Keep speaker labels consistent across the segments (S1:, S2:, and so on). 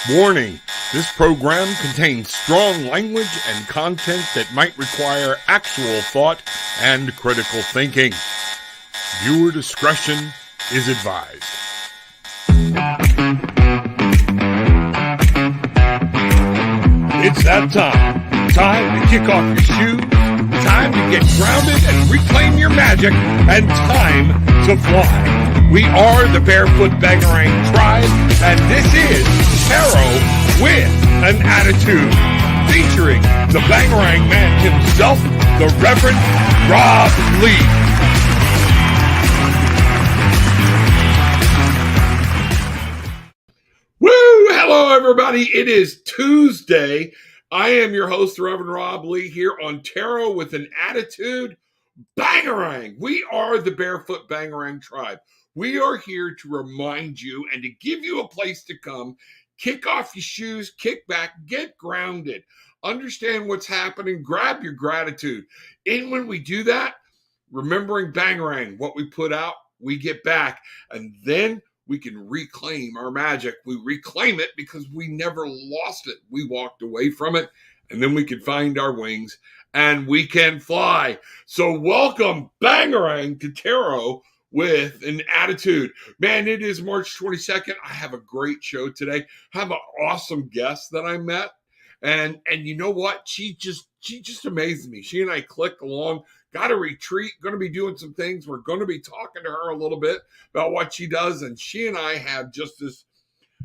S1: Warning, this program contains strong language and content that might require actual thought and critical thinking. Viewer discretion is advised. It's that time. Time to kick off your shoes, time to get grounded and reclaim your magic, and time to fly. We are the Barefoot Bangarang Tribe, and this is Tarot with an Attitude, featuring the Bangarang man himself, the Reverend Rob Lee. Woo! Hello, everybody. It is Tuesday. I am your host, Reverend Rob Lee, here on Tarot with an Attitude. Bangarang! We are the Barefoot Bangarang Tribe. We are here to remind you and to give you a place to come, kick off your shoes, kick back, get grounded, understand what's happening, grab your gratitude. And when we do that, remembering Bangarang, what we put out, we get back, and then we can reclaim our magic. We reclaim it because we never lost it. We walked away from it, and then we can find our wings, and we can fly. So welcome, Bangarang, to Tarot with an Attitude. Man, it is March 22nd. I have a great show today. I have an awesome guest that I met. And you know what? She just amazed me. She and I clicked along, got a retreat, going to be doing some things. We're going to be talking to her a little bit about what she does. And she and I have just this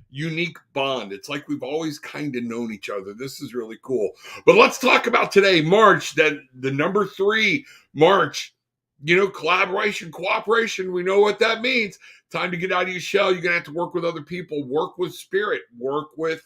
S1: unique bond. It's like we've always kind of known each other. This is really cool. But let's talk about today, March, that the number 3, March. You know, collaboration, cooperation, we know what that means. Time to get out of your shell. You're going to have to work with other people, work with spirit, work with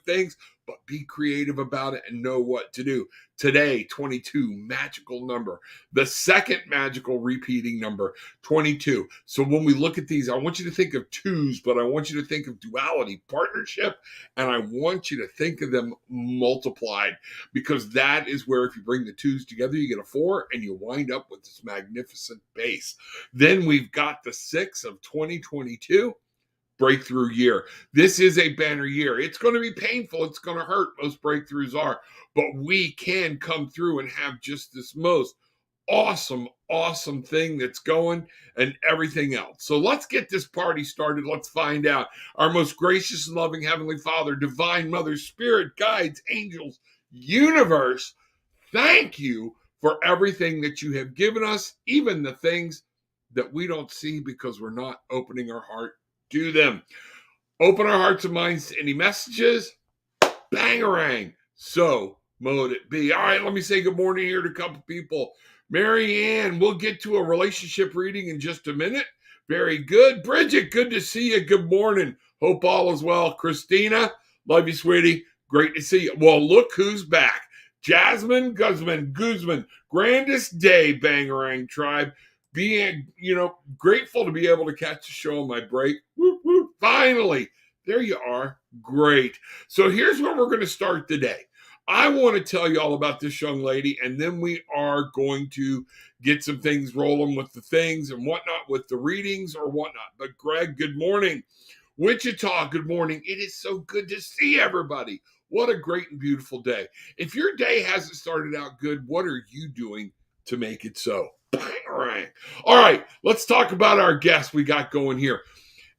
S1: things, but be creative about it and know what to do. Today, 22, magical number. The second magical repeating number, 22. So when we look at these, I want you to think of twos, but I want you to think of duality, partnership, and I want you to think of them multiplied, because that is where if you bring the twos together, you get a 4 and you wind up with this magnificent base. Then we've got the 6 of 2022. Breakthrough year. This is a banner year. It's going to be painful. It's going to hurt. Most breakthroughs are. But we can come through and have just this most awesome thing that's going and everything else. So let's get this party started. Let's find out. Our most gracious and loving Heavenly Father, Divine Mother, Spirit, guides, angels, universe, thank you for everything that you have given us, even the things that we don't see because we're not opening our heart to them. Open our hearts and minds to any messages. Bangarang. So mote it be. All right, let me say good morning here to a couple people. Mary Ann, we'll get to a relationship reading in just a minute. Very good. Bridget, good to see you. Good morning. Hope all is well. Christina, love you, sweetie. Great to see you. Well, look who's back. Jasmine Guzman, grandest day, Bangarang Tribe. Being, grateful to be able to catch the show on my break. Whoop, whoop. Finally, there you are. Great. So here's where we're going to start today. I want to tell you all about this young lady, and then we are going to get some things rolling with the things and whatnot, with the readings or whatnot. But Greg, good morning. Wichita, good morning. It is so good to see everybody. What a great and beautiful day. If your day hasn't started out good, what are you doing to make it so? All right, let's talk about our guest we got going here.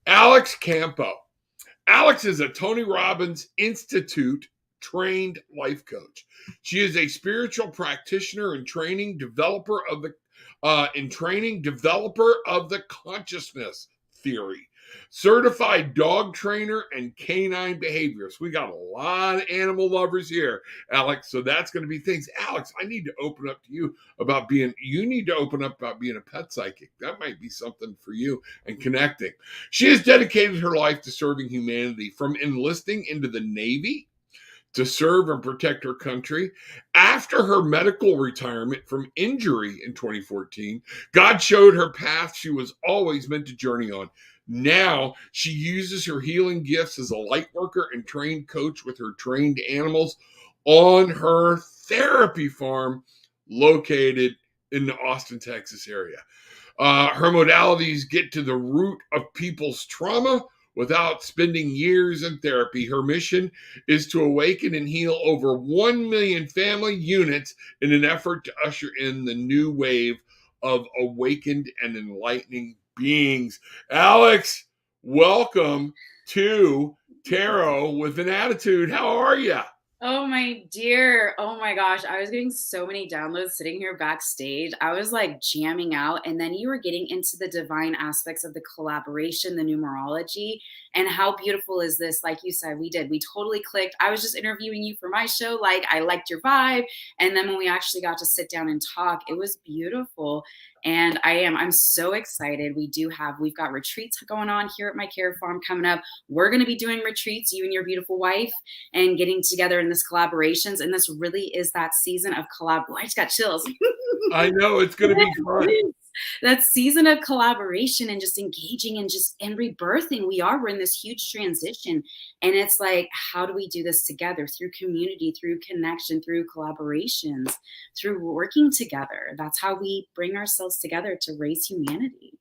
S1: Alex Campo. Alex is a Tony Robbins Institute trained life coach. She is a spiritual practitioner and training developer of the consciousness theory. Certified dog trainer and canine behaviorist. We got a lot of animal lovers here, Alex. So that's going to be things. Alex, I need to open up to you about being a pet psychic. That might be something for you and connecting. She has dedicated her life to serving humanity, from enlisting into the Navy to serve and protect her country. After her medical retirement from injury in 2014, God showed her path she was always meant to journey on. Now she uses her healing gifts as a light worker and trained coach with her trained animals on her therapy farm located in the Austin, Texas area. Her modalities get to the root of people's trauma without spending years in therapy. Her mission is to awaken and heal over 1 million family units in an effort to usher in the new wave of awakened and enlightening beings. Alex, welcome to Tarot with an Attitude. How are you?
S2: Oh my dear. Oh my gosh. I was getting so many downloads sitting here backstage. I was like jamming out. And then you were getting into the divine aspects of the collaboration, the numerology. And how beautiful is this? Like you said, we did. We totally clicked. I was just interviewing you for my show. Like, I liked your vibe. And then when we actually got to sit down and talk, it was beautiful. And I'm so excited. We've got retreats going on here at my care farm coming up. We're going to be doing retreats, you and your beautiful wife, and getting together in this collaborations. And this really is that season of collab. Oh, I just got chills.
S1: I know it's going to be fun.
S2: That season of collaboration and just engaging and rebirthing. We're in this huge transition. And it's like, how do we do this together? Through community, through connection, through collaborations, through working together. That's how we bring ourselves together to raise humanity.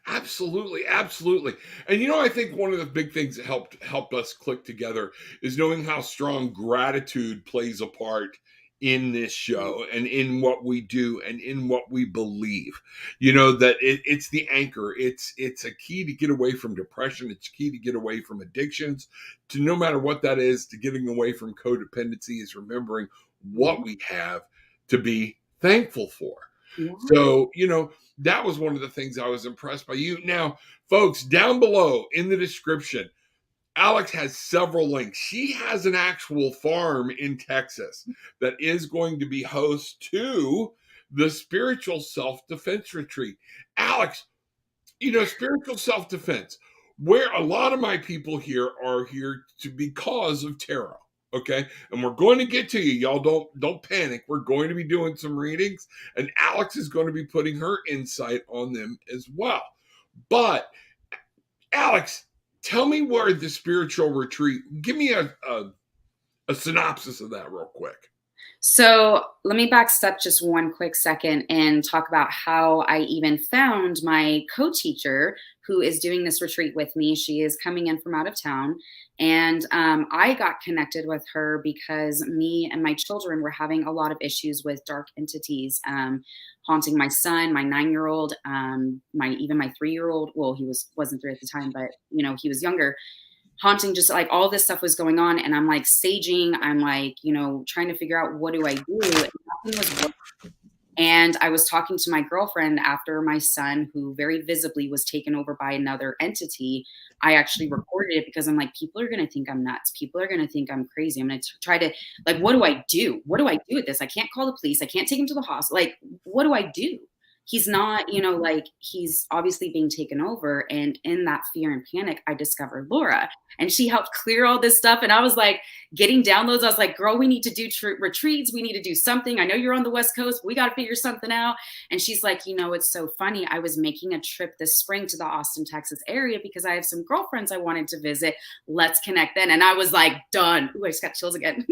S1: Absolutely, absolutely. And I think one of the big things that helped us click together is knowing how strong gratitude plays a part in this show and in what we do and in what we believe. That it's the anchor. It's a key to get away from depression. It's key to get away from addictions. To no matter what that is, to getting away from codependency is remembering what we have to be thankful for.
S2: Yeah.
S1: So, that was one of the things I was impressed by you. Now, folks, down below in the description, Alex has several links. She has an actual farm in Texas that is going to be host to the spiritual self-defense retreat. Alex, spiritual self-defense, where a lot of my people here are here to because of tarot. Okay. And we're going to get to you. Y'all don't panic. We're going to be doing some readings, and Alex is going to be putting her insight on them as well. But Alex, tell me where the spiritual retreat, give me a synopsis of that real quick.
S2: So let me backstep just one quick second and talk about how I even found my co-teacher who is doing this retreat with me. She is coming in from out of town. And I got connected with her because me and my children were having a lot of issues with dark entities haunting my son, my 9-year-old, my 3-year-old. Well, wasn't 3 at the time, but he was younger. Haunting, just like all this stuff was going on, and I'm like saging, I'm like trying to figure out what do I do, and nothing was working. And I was talking to my girlfriend after my son, who very visibly was taken over by another entity. I actually recorded it because I'm like, people are going to think I'm nuts. People are going to think I'm crazy. I'm going to try to, like, what do I do? What do I do with this? I can't call the police. I can't take him to the hospital. Like, what do I do? He's not, like, he's obviously being taken over. And in that fear and panic, I discovered Laura, and she helped clear all this stuff. And I was like getting downloads. I was like, girl, we need to do retreats. We need to do something. I know you're on the West Coast. We got to figure something out. And she's like, it's so funny. I was making a trip this spring to the Austin, Texas area because I have some girlfriends I wanted to visit. Let's connect then. And I was like, done. Ooh, I just got chills again.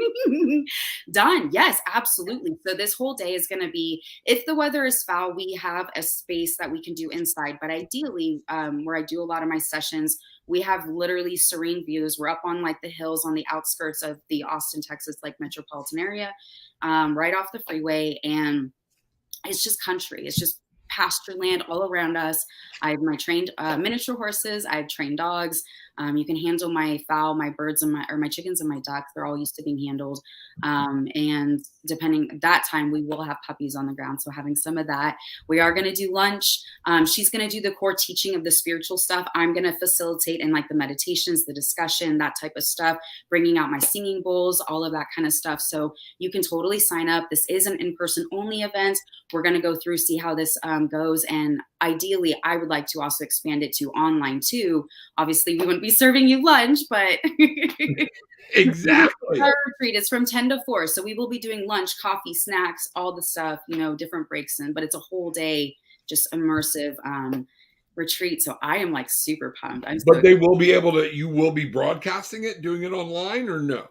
S2: Done. Yes, absolutely. So this whole day is going to be, if the weather is foul, we have a space that we can do inside. But ideally, where I do a lot of my sessions, we have literally serene views. We're up on like the hills on the outskirts of the Austin, Texas, like metropolitan area, right off the freeway. And it's just country. It's just pasture land all around us. I have my trained miniature horses. I have trained dogs. You can handle my fowl, my birds, and my chickens and my ducks. They're all used to being handled. And depending that time, we will have puppies on the ground. So having some of that. We are going to do lunch. She's going to do the core teaching of the spiritual stuff. I'm going to facilitate in like the meditations, the discussion, that type of stuff, bringing out my singing bowls, all of that kind of stuff. So you can totally sign up. This is an in-person only event. We're going to go through, see how this goes. And ideally, I would like to also expand it to online too. Obviously, we wouldn't be serving you lunch, but
S1: exactly.
S2: Our retreat is from 10 to 4. So we will be doing lunch, coffee, snacks, all the stuff, different breaks in, but it's a whole day, just immersive retreat. So I am like super pumped.
S1: But they will be able to, you will be broadcasting it, doing it online, or no?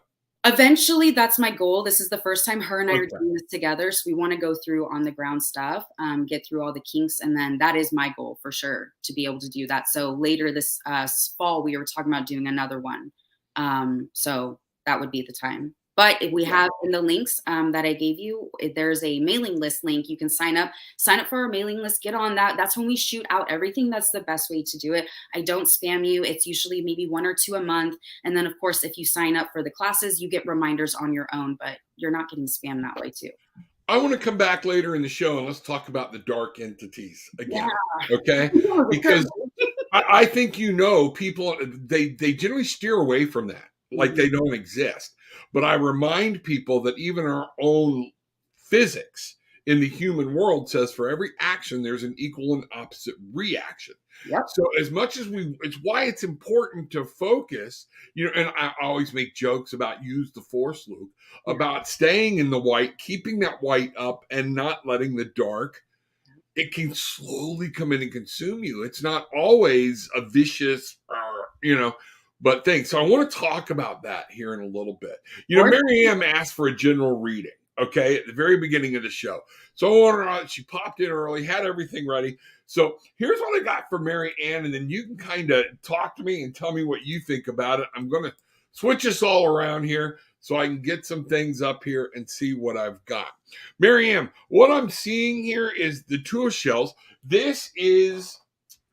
S2: Eventually, that's my goal. This is the first time her and I are
S1: Okay.
S2: doing this together, so we wanna go through on the ground stuff, get through all the kinks, and then that is my goal for sure, to be able to do that. So later this, fall, we were talking about doing another one. So that would be the time. But if we
S1: Yeah.
S2: have in the links, that I gave you, there's a mailing list link. You can sign up for our mailing list, get on that. That's when we shoot out everything. That's the best way to do it. I don't spam you. It's usually maybe 1 or 2 a month. And then, of course, if you sign up for the classes, you get reminders on your own, but you're not getting spam that way too.
S1: I want to come back later in the show and let's talk about the dark entities
S2: Yeah.
S1: again. Okay.
S2: No, the
S1: Because
S2: privilege.
S1: I think people they generally steer away from that, like
S2: Mhm.
S1: they don't exist. But I remind people that even our own physics in the human world says for every action there's an equal and opposite reaction.
S2: Yep.
S1: So as much as it's why it's important to focus, and I always make jokes about use the force, Luke,
S2: Yeah.
S1: about staying in the white, keeping that white up and not letting the dark, it can slowly come in and consume you. It's not always a vicious, but thing. So I want to talk about that here in a little bit.
S2: Or
S1: Mary Ann asked for a general reading, okay, at the very beginning of the show. So I wanted she popped in early, had everything ready. So here's what I got for Mary Ann, and then you can kind of talk to me and tell me what you think about it. I'm going to switch us all around here so I can get some things up here and see what I've got. Mary Ann, what I'm seeing here is the Two of Shells. This is,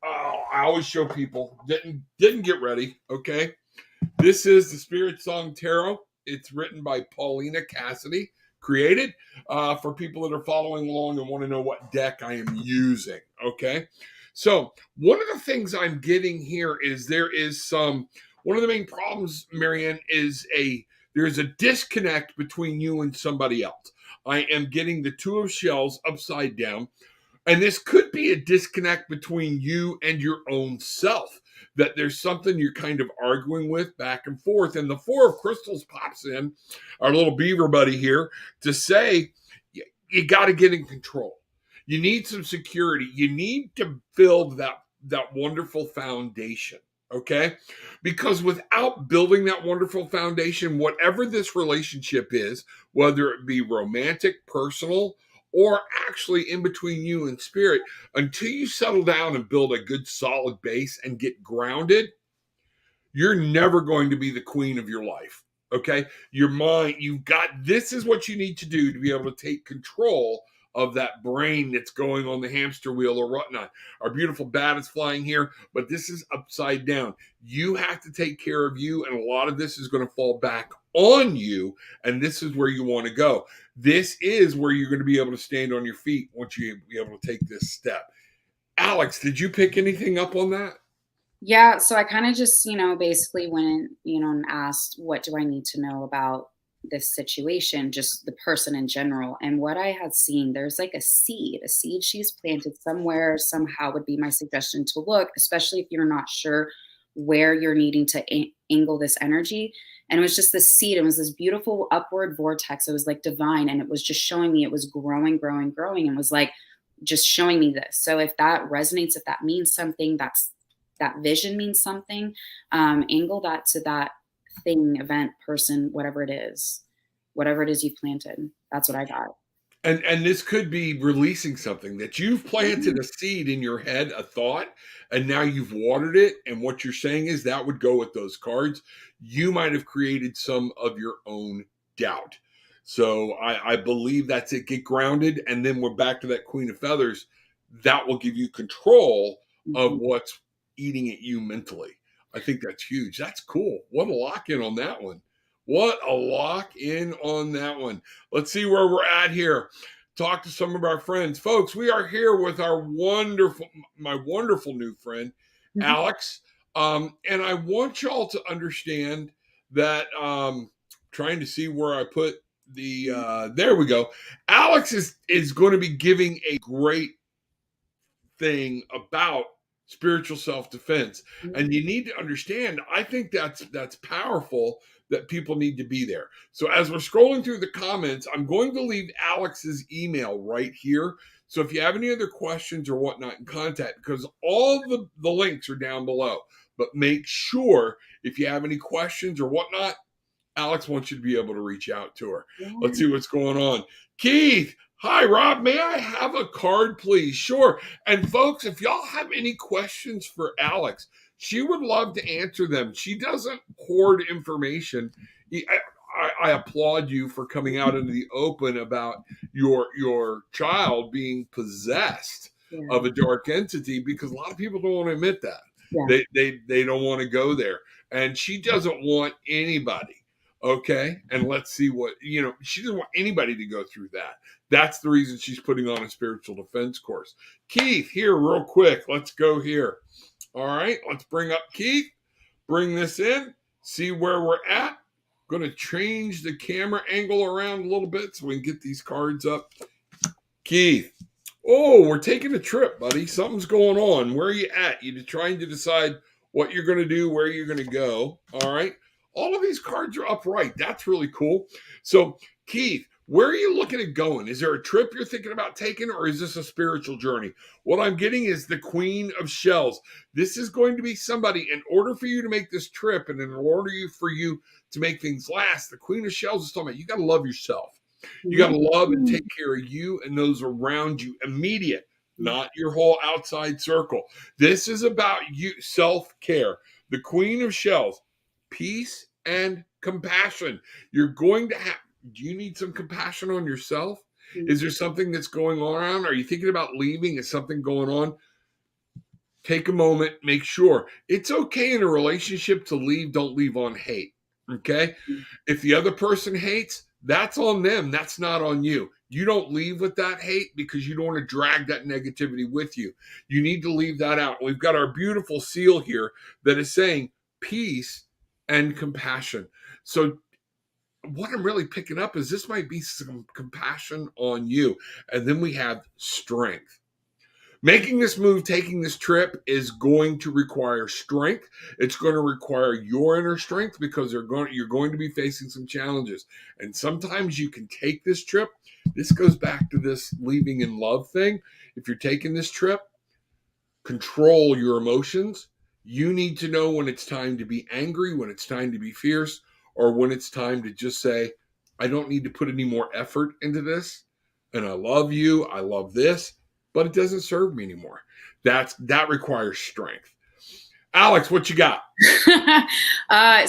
S1: I always show people, didn't get ready, okay? This is the Spirit Song Tarot. It's written by Paulina Cassidy, created for people that are following along and want to know what deck I am using, okay? So one of the things I'm getting here is one of the main problems, Marianne, there's a disconnect between you and somebody else. I am getting the Two of Shells upside down. And this could be a disconnect between you and your own self, that there's something you're kind of arguing with back and forth. And the Four of Crystals pops in, our little beaver buddy here, to say, you got to get in control. You need some security. You need to build that wonderful foundation. Okay. Because without building that wonderful foundation, whatever this relationship is, whether it be romantic, personal, or actually in between you and spirit, until you settle down and build a good solid base and get grounded, you're never going to be the queen of your life. Okay. Your mind, this is what you need to do to be able to take control of that brain that's going on the hamster wheel or whatnot. Our beautiful bat is flying here, but this is upside down. You have to take care of you, and a lot of this is going to fall back on you, and this is where you want to go. This is where you're going to be able to stand on your feet once you be able to take this step. Alex, did you pick anything up on that?
S2: yeah, so I kind of just, basically went, and asked, what do I need to know about this situation, just the person in general. And what I had seen, there's like a seed she's planted somewhere, somehow would be my suggestion to look, especially if you're not sure where you're needing to angle this energy. And it was just this seed. It was this beautiful upward vortex. It was like divine. And it was just showing me it was growing, growing, growing, and was like just showing me this. So if that resonates, if that means something, that vision means something, angle that to that thing, event, person, whatever it is you planted. That's what I got.
S1: And this could be releasing something that you've planted a seed in your head, a thought, and now you've watered it. And what you're saying is that would go with those cards. You might have created some of your own doubt. So I believe that's it. Get grounded, and then we're back to that Queen of Feathers. That will give you control of
S2: Mhm.
S1: what's eating at you mentally. I think that's huge. That's cool. What a lock in on that one. What a lock in on that one. Let's see where we're at here. Talk to some of our friends. Folks, we are here with my wonderful new friend,
S2: Mhm.
S1: Alex. And I want y'all to understand that trying to see where I put there we go. Alex is going to be giving a great thing about spiritual self-defense, and you need to understand, I think that's powerful, that people need to be there. So as we're scrolling through the comments, I'm going to leave Alex's email right here, so if you have any other questions or whatnot in contact, because all the links are down below, but make sure if you have any questions or whatnot, Alex wants you to be able to reach out to her.
S2: Yeah.
S1: Let's see what's going on. Keith, hi, Rob. May I have a card, please? Sure. And folks, if y'all have any questions for Alex, she would love to answer them. She doesn't hoard information. I applaud you for coming out into the open about your child being possessed of a dark entity, because a lot of people don't want to admit that.
S2: Yeah.
S1: They don't want to go there. And she doesn't want anybody. Okay. And let's see what, she doesn't want anybody to go through that. That's the reason she's putting on a spiritual defense course. Keith, here, real quick. Let's go here. All right. Let's bring up Keith. Bring this in. See where we're at. Going to change the camera angle around a little bit so we can get these cards up. Keith. Oh, we're taking a trip, buddy. Something's going on. Where are you at? You're trying to decide what you're going to do, where you're going to go. All right. All of these cards are upright. That's really cool. So, Keith, where are you looking at going? Is there a trip you're thinking about taking, or is this a spiritual journey? What I'm getting is the Queen of Shells. This is going to be somebody, in order for you to make this trip and in order for you to make things last, the Queen of Shells is talking about you got to love yourself. You got to love and take care of you and those around you, immediate, not your whole outside circle. This is about you, self-care. The Queen of Shells, peace and compassion. You're going to have, do you need some compassion on yourself? Is there something that's going on? Are you thinking about leaving? Is something going on? Take a moment, make sure. It's okay in a relationship to leave. Don't leave on hate. Okay? If the other person hates, that's on them. That's not on you. You don't leave with that hate because you don't want to drag that negativity with you. You need to leave that out. We've got our beautiful seal here that is saying peace and compassion. So what I'm really picking up is this might be some compassion on you. And then we have strength. Making this move, taking this trip is going to require strength. It's going to require your inner strength because you're going to be facing some challenges. And sometimes you can take this trip. This goes back to this leaving in love thing. If you're taking this trip, control your emotions. You need to know when it's time to be angry, when it's time to be fierce, or when it's time to just say, I don't need to put any more effort into this. And I love you. I love this. But it doesn't serve me anymore. That requires strength. Alex, what you got?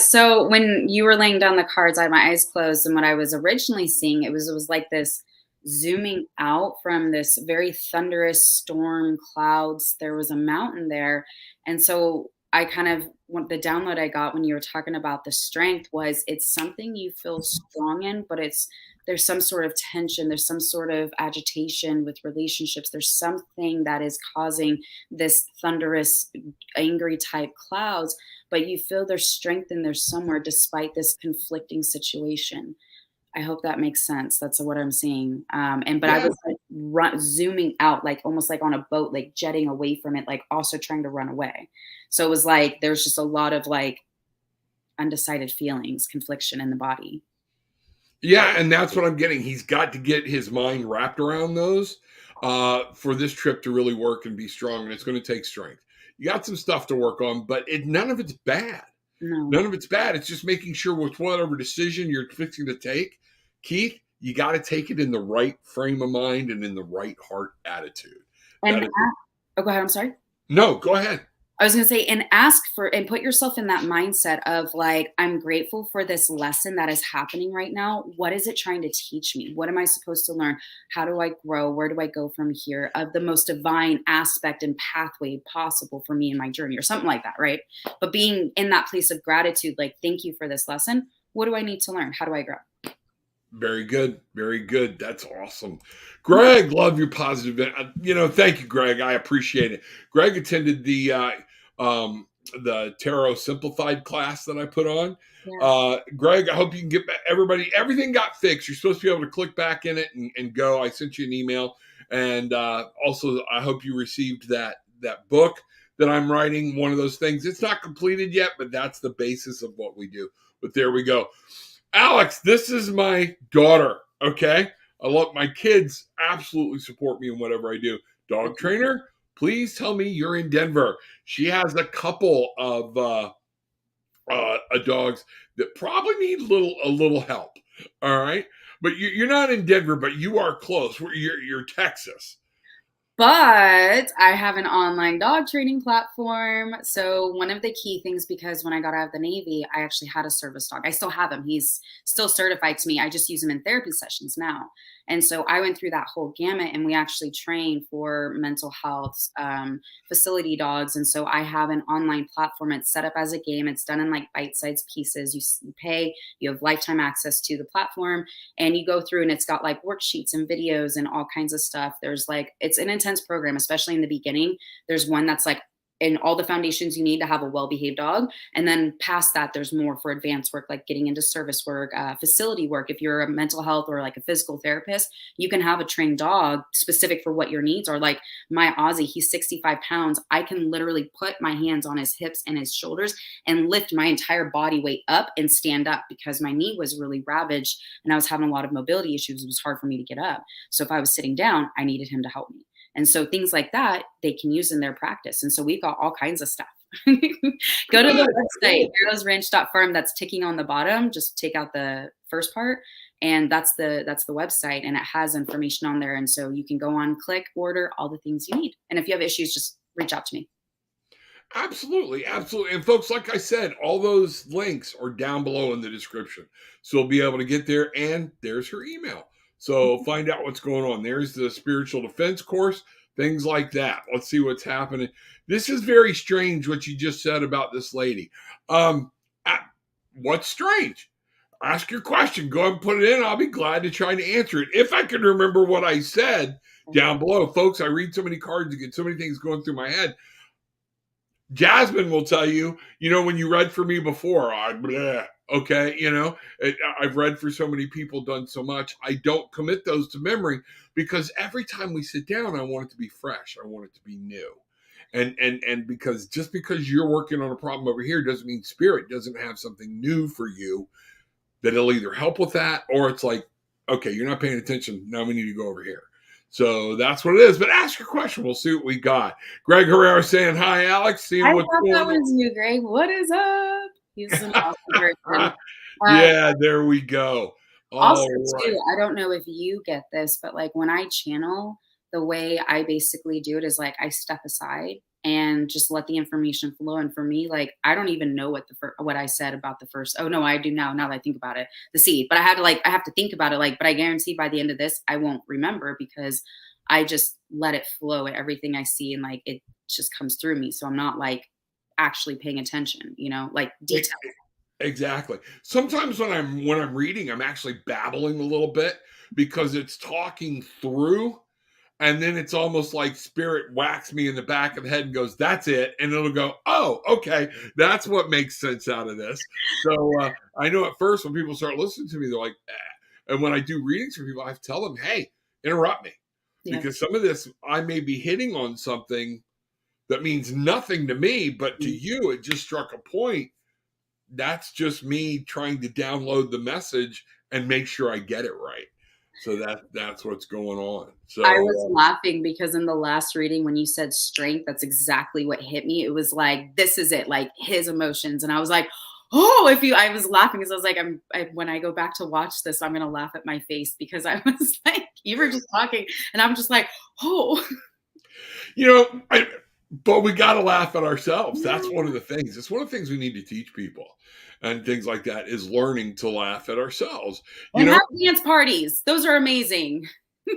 S2: So when you were laying down the cards, I had my eyes closed, and what I was originally seeing, it was like this zooming out from this very thunderous storm clouds. There was a mountain there, and so I kind of the download I got when you were talking about the strength was it's something you feel strong in, but there's some sort of tension, there's some sort of agitation with relationships, there's something that is causing this thunderous, angry type clouds, but you feel there's strength in there somewhere despite this conflicting situation. I hope that makes sense. That's what I'm seeing. But I was like zooming out, like almost like on a boat, like jetting away from it, like also trying to run away. So it was like there's just a lot of like undecided feelings, confliction in the body.
S1: Yeah, and that's what I'm getting. He's got to get his mind wrapped around those for this trip to really work and be strong, and it's going to take strength. You got some stuff to work on, but none of it's bad.
S2: No.
S1: None of it's bad. It's just making sure with whatever decision you're fixing to take, Keith, you got to take it in the right frame of mind and in the right heart attitude.
S2: And go ahead. I'm sorry.
S1: No, go ahead.
S2: I was going to say, and put yourself in that mindset of like, I'm grateful for this lesson that is happening right now. What is it trying to teach me? What am I supposed to learn? How do I grow? Where do I go from here? Of the most divine aspect and pathway possible for me in my journey, or something like that, right? But being in that place of gratitude, like, thank you for this lesson. What do I need to learn? How do I grow?
S1: Very good. Very good. That's awesome. Greg, love your positive. Thank you, Greg. I appreciate it. Greg attended the Tarot Simplified class that I put on. Yeah. Greg, I hope you can get back. Everything got fixed. You're supposed to be able to click back in it and go. I sent you an email. And also, I hope you received that book that I'm writing, one of those things. It's not completed yet, but that's the basis of what we do. But there we go. Alex, this is my daughter, okay? I love my kids absolutely support me in whatever I do. Dog trainer, please tell me you're in Denver. She has a couple of dogs that probably need a little help. All right, but you're not in Denver, but you are close. You're Texas.
S2: But I have an online dog training platform. So one of the key things, because when I got out of the Navy, I actually had a service dog. I still have him. He's still certified to me. I just use him in therapy sessions now. And so I went through that whole gamut, and we actually train for mental health facility dogs. And so I have an online platform. It's set up as a game. It's done in like bite-sized pieces. You pay, you have lifetime access to the platform, and you go through, and it's got like worksheets and videos and all kinds of stuff. There's like, it's an intense program, especially in the beginning. There's one that's like in all the foundations you need to have a well-behaved dog. And then past that, there's more for advanced work, like getting into service work, facility work. If you're a mental health or like a physical therapist, you can have a trained dog specific for what your needs are. Like my Aussie, he's 65 pounds. I can literally put my hands on his hips and his shoulders and lift my entire body weight up and stand up, because my knee was really ravaged and I was having a lot of mobility issues. It was hard for me to get up. So if I was sitting down, I needed him to help me. And so things like that, they can use in their practice. And so we've got all kinds of stuff. Go to the website, heroesranch.farm. That's ticking on the bottom. Just take out the first part. And that's the website. And it has information on there. And so you can go on, click, order all the things you need. And if you have issues, just reach out to me.
S1: Absolutely. Absolutely. And folks, like I said, all those links are down below in the description. So you'll be able to get there, and there's her email. So find out what's going on. There's the spiritual defense course, things like that. Let's see what's happening. This is very strange what you just said about this lady. What's strange? Ask your question. Go ahead and put it in. I'll be glad to try to answer it. If I can remember what I said down below. Folks, I read so many cards and get so many things going through my head. Jasmine will tell you, when you read for me before, okay, I've read for so many people, done so much. I don't commit those to memory, because every time we sit down, I want it to be fresh. I want it to be new. And because just because you're working on a problem over here doesn't mean spirit doesn't have something new for you that'll either help with that, or it's like, okay, you're not paying attention. Now we need to go over here. So that's what it is. But ask your question. We'll see what we got. Greg Herrera saying hi, Alex. Seeing
S2: I
S1: what's
S2: thought
S1: going
S2: that
S1: on.
S2: was you, Greg. What is up? He's an awesome person.
S1: Yeah, there we go.
S2: Also, too, I don't know if you get this, but like when I channel, the way I basically do it is like I step aside and just let the information flow. And for me, like I don't even know what I said about the first. Oh no, I do now. Now that I think about it, the seed. But I have to think about it. Like, but I guarantee by the end of this, I won't remember, because I just let it flow at everything I see, and like it just comes through me. So I'm not like actually paying attention, like detail.
S1: Exactly. Sometimes when I'm reading, I'm actually babbling a little bit because it's talking through. And then it's almost like spirit whacks me in the back of the head and goes, that's it. And it'll go, oh, okay. That's what makes sense out of this. So I know at first when people start listening to me, they're like, eh. And when I do readings for people, I have to tell them, hey, interrupt me. Yeah. Because some of this, I may be hitting on something that means nothing to me, but to you, it just struck a point. That's just me trying to download the message and make sure I get it right. So that's what's going on. So
S2: I was laughing because in the last reading, when you said strength, that's exactly what hit me. It was like, this is it, like his emotions. And I was like, oh, I was laughing because I was like, when I go back to watch this, I'm going to laugh at my face, because I was like, you were just talking and I'm just like, oh,
S1: but we got to laugh at ourselves. That's one of the things. It's one of the things we need to teach people. And things like that is learning to laugh at ourselves.
S2: Have dance parties. Those are amazing.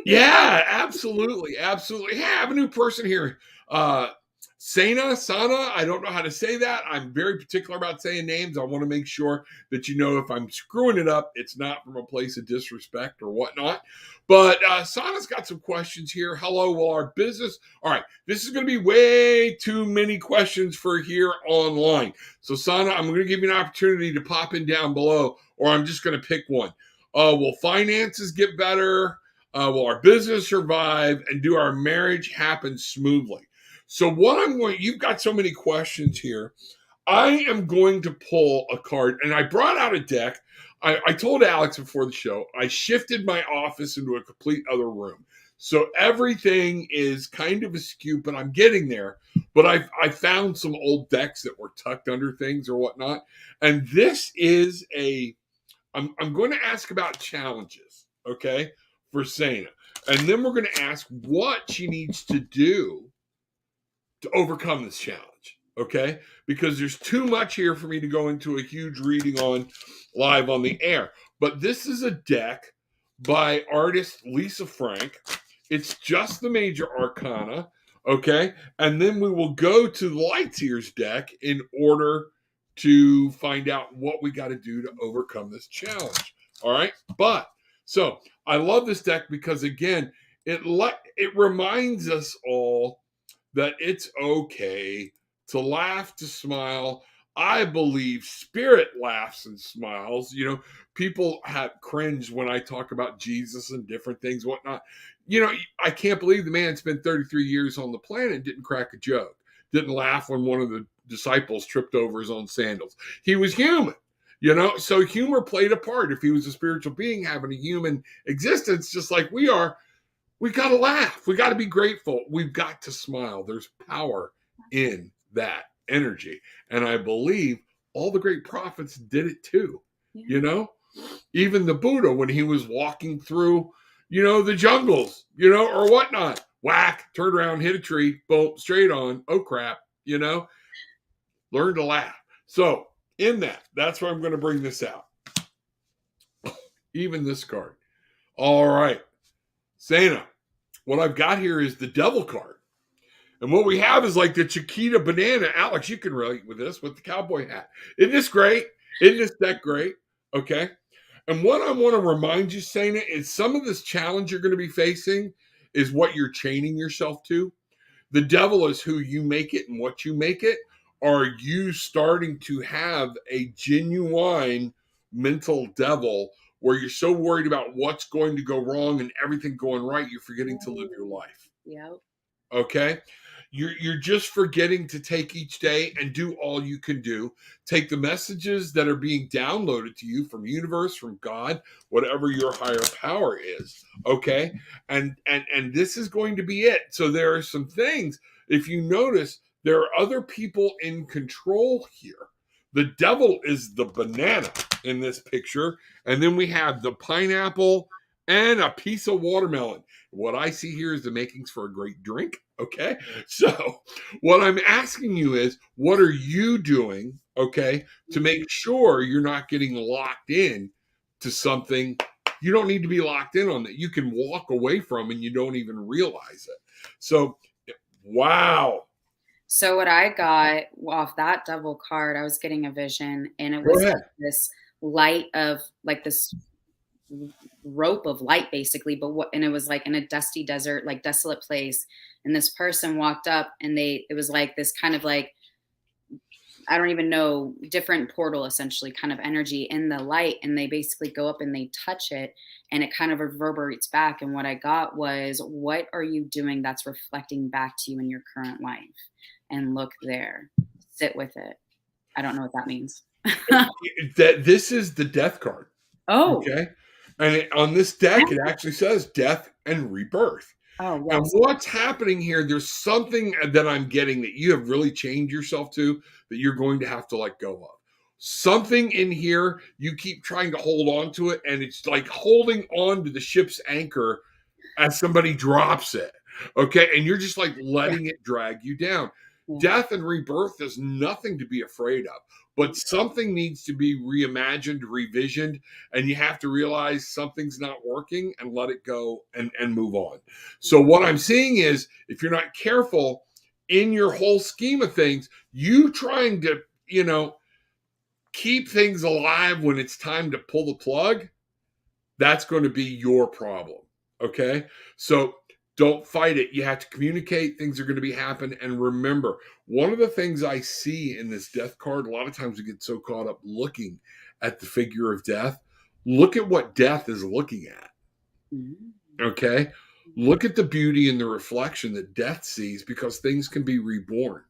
S1: Yeah, absolutely. Absolutely. Hey, I have a new person here. Sana, I don't know how to say that. I'm very particular about saying names. I want to make sure that if I'm screwing it up, it's not from a place of disrespect or whatnot. But Sana's got some questions here. Hello, will our business... All right, this is going to be way too many questions for here online. So Sana, I'm going to give you an opportunity to pop in down below, or I'm just going to pick one. Will finances get better? Will our business survive? And do our marriage happen smoothly? So you've got so many questions here. I am going to pull a card, and I brought out a deck. I told Alex before the show, I shifted my office into a complete other room. So everything is kind of askew, but I'm getting there. But I found some old decks that were tucked under things or whatnot. And this is I'm going to ask about challenges, okay, for Sana. And then we're going to ask what she needs to do to overcome this challenge, okay? Because there's too much here for me to go into a huge reading on live on the air. But this is a deck by artist Lisa Frank. It's just the major arcana, okay? And then we will go to the Lightseer's deck in order to find out what we got to do to overcome this challenge. All right? But so I love this deck because again, it reminds us all that it's okay to laugh, to smile. I believe spirit laughs and smiles. You know, people have cringed when I talk about Jesus and different things, whatnot. You know, I can't believe the man spent 33 years on the planet and didn't crack a joke, didn't laugh when one of the disciples tripped over his own sandals. He was human. You know, so humor played a part. If he was a spiritual being having a human existence, just like we are, we got to laugh. We got to be grateful. We've got to smile. There's power in that energy. And I believe all the great prophets did it too. Yeah. You know, even the Buddha, when he was walking through, you know, the jungles, you know, or whatnot, whack, turned around, hit a tree, boom, straight on. Oh, crap. You know, learn to laugh. So in that's where I'm going to bring this out. Even this card. All right. Sana, what I've got here is the devil card. And what we have is like the Chiquita banana. Alex, you can relate with this, with the cowboy hat. Isn't this great? Isn't this deck great? Okay. And what I want to remind you, Sana, is some of this challenge you're going to be facing is what you're chaining yourself to. The devil is who you make it and what you make it. Are you starting to have a genuine mental devil where you're so worried about what's going to go wrong and everything going right, you're forgetting to live your life?
S2: Yep.
S1: Okay? You're just forgetting to take each day and do all you can do. Take the messages that are being downloaded to you from universe, from God, whatever your higher power is. Okay? And this is going to be it. So there are some things, if you notice, there are other people in control here. The devil is the banana in this picture. And then we have the pineapple and a piece of watermelon. What I see here is the makings for a great drink. Okay. So what I'm asking you is, what are you doing, okay, to make sure you're not getting locked in to something you don't need to be locked in on, that you can walk away from and you don't even realize it? So, wow.
S2: So what I got off that devil card, I was getting a vision, and it was like this light of like this rope of light basically, and it was like in a dusty desert, like desolate place. And this person walked up, and it was like this kind of like, I don't even know, different portal essentially kind of energy in the light. And they basically go up and they touch it, and it kind of reverberates back. And what I got was, what are you doing that's reflecting back to you in your current life? And look there, sit with it. I don't know what that means.
S1: That this is the death card.
S2: Oh,
S1: okay. And on this deck, it actually says death and rebirth.
S2: Oh, yes.
S1: And what's happening here, there's something that I'm getting that you have really chained yourself to that you're going to have to let go of. Something in here, you keep trying to hold on to it, and it's like holding on to the ship's anchor as somebody drops it. Okay. And you're just like letting it drag you down. Death and rebirth is nothing to be afraid of, but something needs to be reimagined, revisioned, and you have to realize something's not working and let it go and move on. So what I'm seeing is, if you're not careful in your whole scheme of things, you trying to, keep things alive when it's time to pull the plug, that's going to be your problem. Okay. So don't fight it. You have to communicate. Things are going to be happening. And remember, one of the things I see in this death card, a lot of times we get so caught up looking at the figure of death. Look at what death is looking at. Okay. Look at the beauty and the reflection that death sees, because things can be reborn.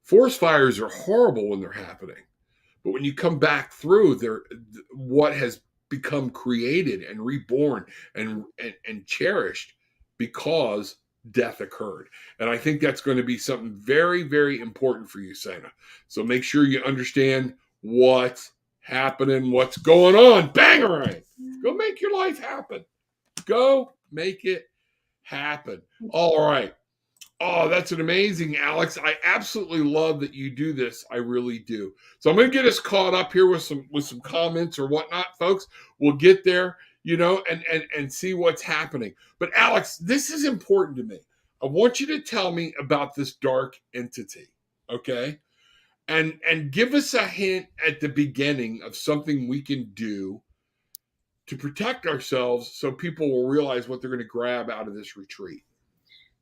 S1: Forest fires are horrible when they're happening, But when you come back through there, what has become created and reborn and cherished because death occurred. And I think that's going to be something very, very important for you, Sana. So make sure you understand what's happening, what's going on. Bangarang! Go make your life happen. Go make it happen. All right. Oh, that's an amazing, Alex. I absolutely love that you do this. I really do. So I'm going to get us caught up here with some comments or whatnot, folks. We'll get there, and see what's happening. But Alex, this is important to me. I want you to tell me about this dark entity, okay? And give us a hint at the beginning of something we can do to protect ourselves so people will realize what they're going to grab out of this retreat.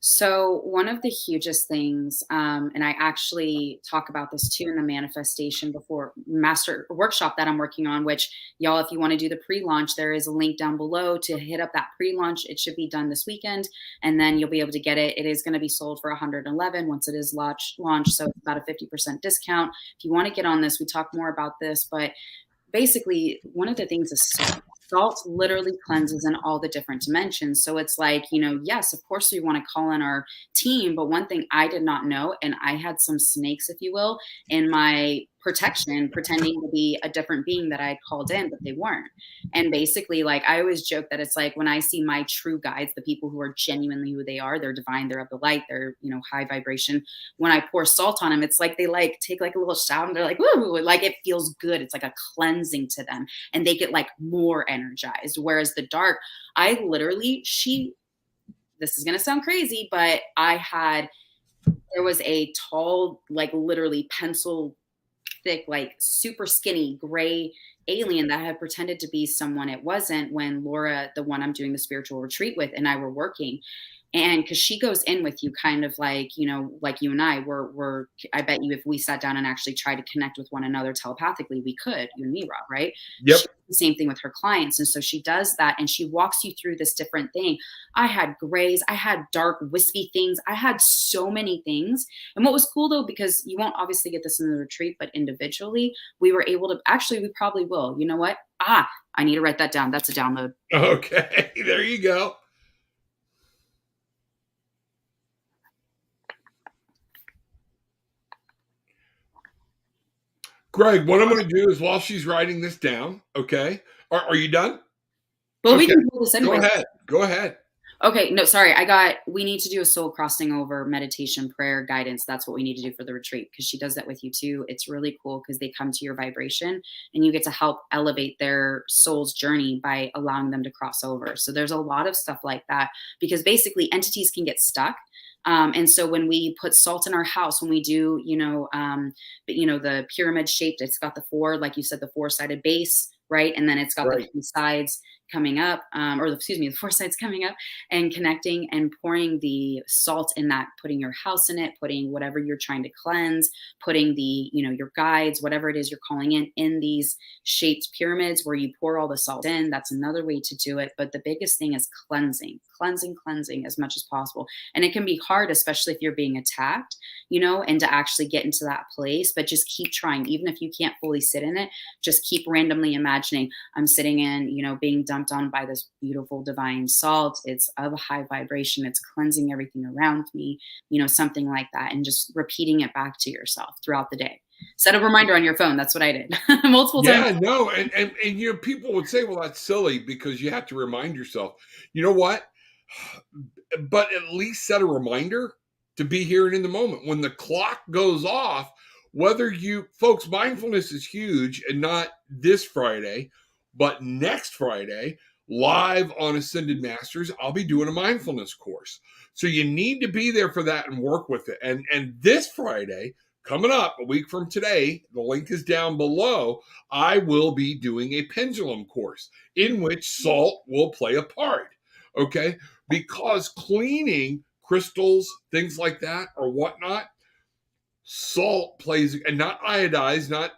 S2: So one of the hugest things, and I actually talk about this too in the manifestation before master workshop that I'm working on, which y'all, if you want to do the pre-launch, there is a link down below to hit up that pre-launch. It should be done this weekend, and then you'll be able to get it. It is going to be sold for $111 once it is launched. So it's about a 50% discount. If you want to get on this, we talk more about this, but basically one of the things is salt. Salt literally cleanses in all the different dimensions. So it's like, yes, of course we want to call in our team. But one thing I did not know, and I had some snakes, if you will, in my protection, pretending to be a different being that I had called in, but they weren't. And basically, like, I always joke that it's like when I see my true guides, the people who are genuinely who they are, they're divine, they're of the light, they're, high vibration. When I pour salt on them, it's like they like take like a little shout and they're like, woo, like it feels good. It's like a cleansing to them and they get like more energized. Whereas the dark, I literally, this is going to sound crazy, but there was a tall, like literally pencil thick, like super skinny gray alien that had pretended to be someone it wasn't when Laura, the one I'm doing the spiritual retreat with, and I were working. And because she goes in with you kind of like, like you and I were, I bet you if we sat down and actually tried to connect with one another telepathically, we could, you and me, Rob, right?
S1: Yep.
S2: She does the same thing with her clients. And so she does that and she walks you through this different thing. I had grays, I had dark, wispy things. I had so many things. And what was cool though, because you won't obviously get this in the retreat, but individually, we were able to, actually, we probably will. You know what? I need to write that down. That's a download.
S1: Okay, there you go. Greg, what I'm going to do is while she's writing this down, okay? Are you done?
S2: Well,
S1: okay.
S2: We can do this anyway.
S1: Go ahead.
S2: Okay, no, sorry. We need to do a soul crossing over meditation, prayer, guidance. That's what we need to do for the retreat because she does that with you too. It's really cool because they come to your vibration and you get to help elevate their soul's journey by allowing them to cross over. So there's a lot of stuff like that because basically entities can get stuck. And so when we put salt in our house, when we do, the pyramid shaped, it's got the four, like you said, the four-sided base, right? And then it's got the three sides coming up, the four sides coming up and connecting and pouring the salt in that, putting your house in it, putting whatever you're trying to cleanse, putting the, your guides, whatever it is you're calling in these shaped pyramids where you pour all the salt in. That's another way to do it. But the biggest thing is cleansing as much as possible. And it can be hard, especially if you're being attacked, and to actually get into that place, but just keep trying. Even if you can't fully sit in it, just keep randomly imagining I'm sitting in, being dumped on by this beautiful divine salt. It's of a high vibration. It's cleansing everything around me, something like that. And just repeating it back to yourself throughout the day. Set a reminder on your phone. That's what I did multiple times.
S1: Yeah, no. And people would say, well, that's silly because you have to remind yourself. You know what? But at least set a reminder to be here and in the moment. When the clock goes off, folks, mindfulness is huge, and not this Friday, but next Friday, live on Ascended Masters, I'll be doing a mindfulness course. So you need to be there for that and work with it. And this Friday, coming up a week from today, the link is down below, I will be doing a pendulum course in which salt will play a part. Okay? Because cleaning crystals, things like that, or whatnot, salt plays, and not iodized, not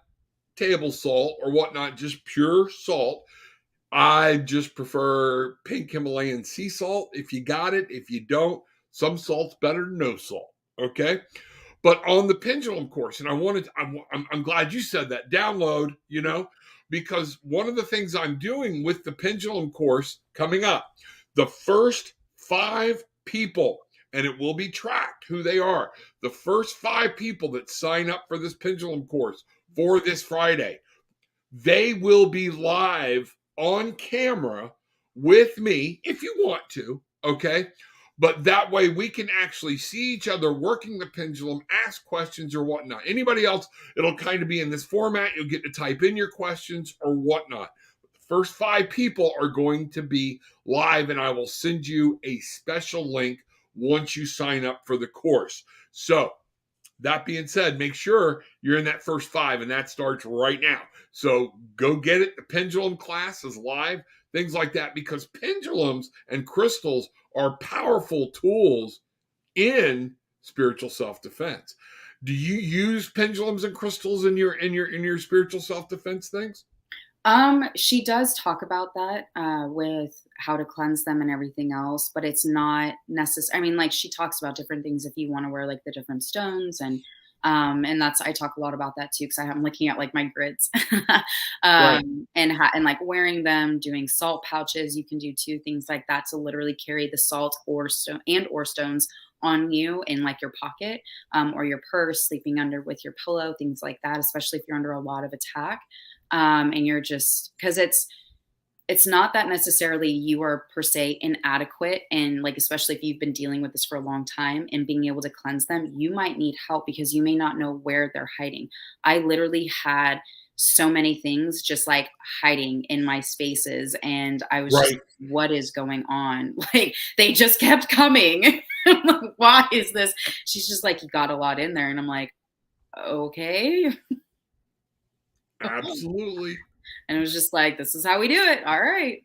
S1: table salt or whatnot, just pure salt. I just prefer pink Himalayan sea salt if you got it. If you don't, some salt's better than no salt. Okay? But on the pendulum course, and I'm glad you said that, download, because one of the things I'm doing with the pendulum course coming up, the first 5 people, and it will be tracked who they are, the first 5 people that sign up for this pendulum course for this Friday, they will be live on camera with me if you want to, okay? But that way we can actually see each other working the pendulum, ask questions or whatnot. Anybody else, it'll kind of be in this format. You'll get to type in your questions or whatnot. The first 5 people are going to be live, and I will send you a special link once you sign up for the course. So that being said, make sure you're in that first 5, and that starts right now. So go get it. The pendulum class is live, things like that, because pendulums and crystals are powerful tools in spiritual self-defense. Do you use pendulums and crystals in your spiritual self-defense things?
S2: She does talk about that with how to cleanse them and everything else, but it's not necessary. I mean, like she talks about different things if you want to wear like the different stones and that's I talk a lot about that too because I'm looking at like my grids
S1: Right.
S2: and like wearing them, doing salt pouches. You can do too, things like that to literally carry the salt or stone and or stones on you in like your pocket or your purse, sleeping under with your pillow, things like that, especially if you're under a lot of attack. And you're just because it's not that necessarily you are per se inadequate and like especially if you've been dealing with this for a long time and being able to cleanse them, you might need help because you may not know where they're hiding. I literally had so many things just like hiding in my spaces and I was just
S1: Right.
S2: what is going on? Like they just kept coming. I'm like, why is this? She's just like, you got a lot in there. And I'm like, okay.
S1: Absolutely.
S2: And it was just like, this is how we do it. All right.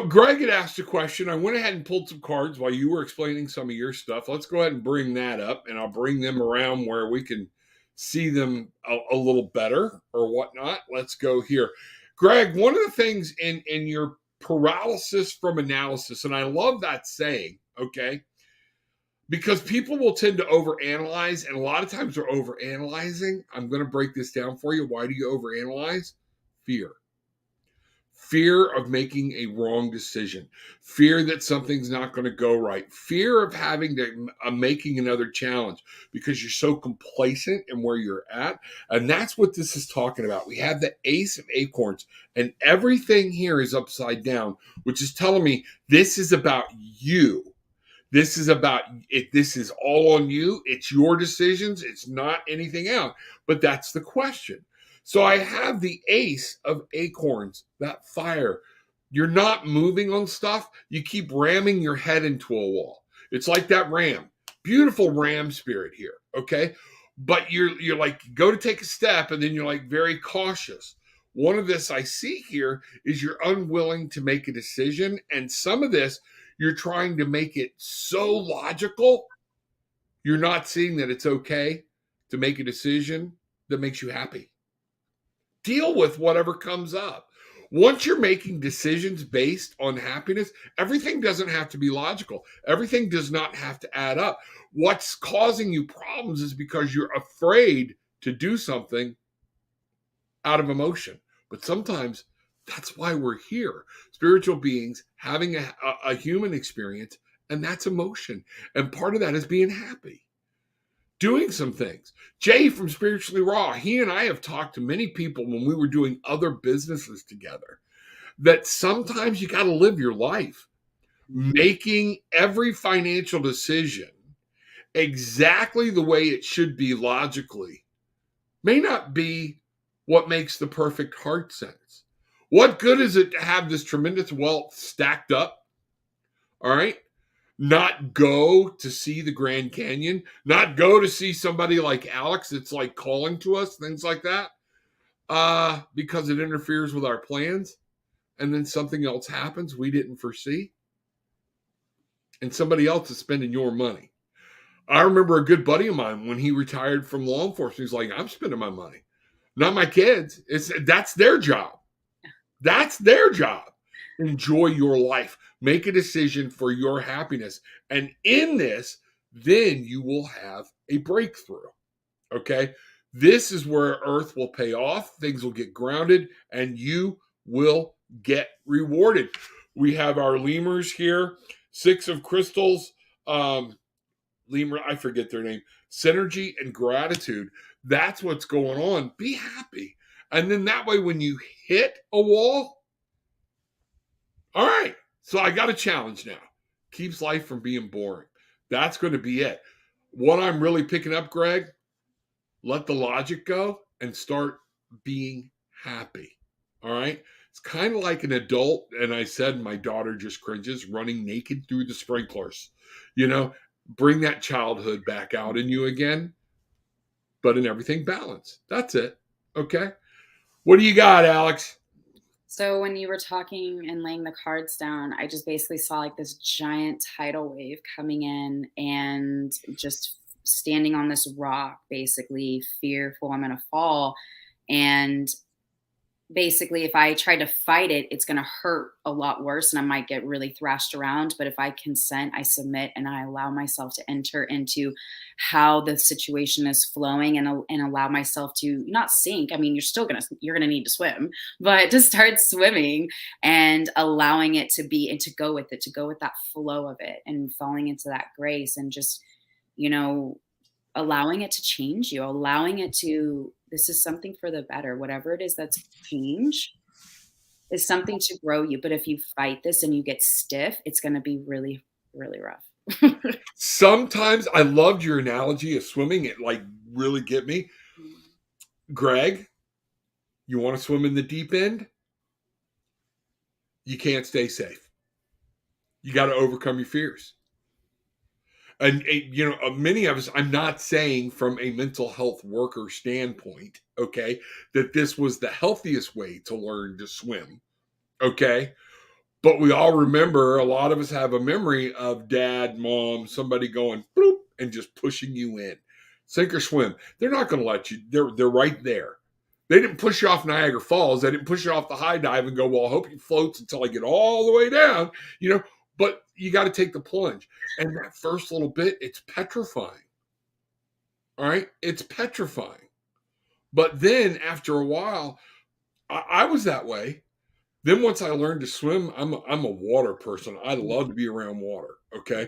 S1: Greg had asked a question. I went ahead and pulled some cards while you were explaining some of your stuff. Let's go ahead and bring that up, and I'll bring them around where we can see them a little better or whatnot. Let's go here. Greg, one of the things in your paralysis from analysis, and I love that saying, okay, because people will tend to overanalyze, and a lot of times they're overanalyzing. I'm going to break this down for you. Why do you overanalyze? Fear of making a wrong decision, fear that something's not going to go right, fear of having to making another challenge because you're so complacent in where you're at. And that's what this is talking about. We have the Ace of Acorns, and everything here is upside down, which is telling me this is about you. This is about it. This is all on you. It's your decisions. It's not anything else. But that's the question. So I have the Ace of Acorns, that fire. You're not moving on stuff. You keep ramming your head into a wall. It's like that ram. Beautiful ram spirit here. Okay. But you're like, go to take a step, and then you're like very cautious. One of this I see here is you're unwilling to make a decision. And some of this, you're trying to make it so logical, you're not seeing that it's okay to make a decision that makes you happy. Deal with whatever comes up. Once you're making decisions based on happiness, everything doesn't have to be logical. Everything does not have to add up. What's causing you problems is because you're afraid to do something out of emotion. But sometimes that's why we're here. Spiritual beings having a human experience, and that's emotion. And part of that is being happy, doing some things. Jay from Spiritually Raw, he and I have talked to many people when we were doing other businesses together that sometimes you got to live your life making every financial decision exactly the way it should be logically may not be what makes the perfect heart sense. What good is it to have this tremendous wealth stacked up? All right. Not go to see the Grand Canyon, not go to see somebody like Alex that's like calling to us, things like that, because it interferes with our plans. And then something else happens we didn't foresee. And somebody else is spending your money. I remember a good buddy of mine when he retired from law enforcement. He's like, I'm spending my money, not my kids. That's their job. That's their job. Enjoy your life. Make a decision for your happiness. And in this, then you will have a breakthrough. Okay. This is where Earth will pay off, things will get grounded, and you will get rewarded. We have our lemurs here, 6 of crystals, lemur, I forget their name, synergy and gratitude. That's what's going on. Be happy. And then that way, when you hit a wall, all right, so I got a challenge now. Keeps life from being boring. That's going to be it. What I'm really picking up, Greg, let the logic go and start being happy. All right. It's kind of like an adult. And I said, my daughter just cringes running naked through the sprinklers. You know, bring that childhood back out in you again, but in everything balance. That's it. Okay. What do you got, Alex?
S2: So when you were talking and laying the cards down, I just basically saw like this giant tidal wave coming in and just standing on this rock, basically fearful I'm going to fall. And basically, if I try to fight it, it's going to hurt a lot worse and I might get really thrashed around. But if I consent, I submit, and I allow myself to enter into how the situation is flowing, and allow myself to not sink. I mean, you're going to need to swim, but to start swimming and allowing it to be, and to go with it, to go with that flow of it and falling into that grace, and just, you know, allowing it to change you, allowing it to, this is something for the better. Whatever it is that's change is something to grow you. But if you fight this and you get stiff, it's going to be really, really rough.
S1: Sometimes I loved your analogy of swimming. It like really get me. Greg, you want to swim in the deep end? You can't stay safe. You got to overcome your fears. And you know, many of us, I'm not saying from a mental health worker standpoint, okay, that this was the healthiest way to learn to swim, okay, but we all remember, a lot of us have a memory of dad, mom, somebody going bloop and just pushing you in, sink or swim. They're not going to let you. They're right there. They didn't push you off Niagara Falls. They didn't push you off the high dive and go, well, I hope he floats until I get all the way down, you know. But you got to take the plunge. And that first little bit, it's petrifying. All right? It's petrifying. But then after a while, I was that way. Then once I learned to swim, I'm a water person. I love to be around water, okay?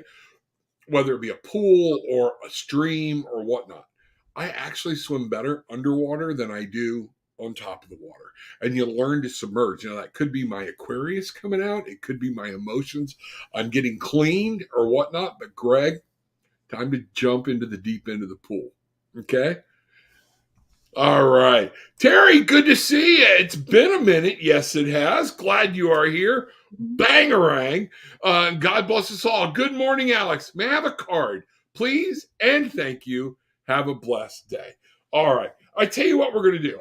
S1: Whether it be a pool or a stream or whatnot. I actually swim better underwater than I do on top of the water. And you learn to submerge. You know, that could be my Aquarius coming out. It could be my emotions. I'm getting cleaned or whatnot. But Greg, time to jump into the deep end of the pool. Okay? All right. Terry, good to see you. It's been a minute. Yes, it has. Glad you are here. Bangarang. God bless us all. Good morning, Alex. May I have a card, please? And thank you. Have a blessed day. All right. I tell you what we're going to do.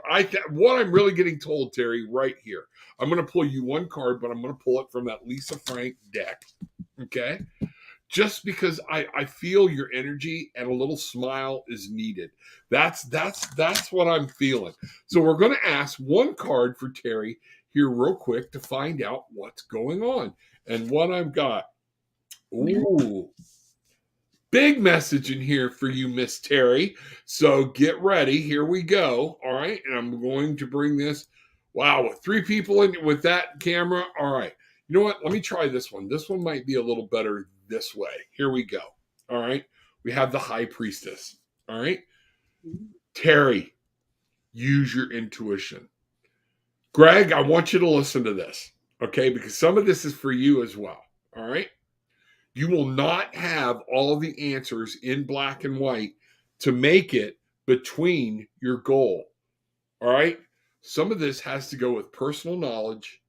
S1: What I'm really getting told, Terry, right here. I'm going to pull you one card, but I'm going to pull it from that Lisa Frank deck. Okay? Just because I feel your energy and a little smile is needed. That's what I'm feeling. So we're going to ask one card for Terry here real quick to find out what's going on. And what I've got. Ooh. Big message in here for you, Miss Terry. So get ready. Here we go. All right. And I'm going to bring this. Wow. With 3 people in with that camera. All right. You know what? Let me try this one. This one might be a little better this way. Here we go. All right. We have the High Priestess. All right. Terry, use your intuition. Greg, I want you to listen to this. Okay. Because some of this is for you as well. All right. You will not have all the answers in black and white to make it between your goal. All right. Some of this has to go with personal knowledge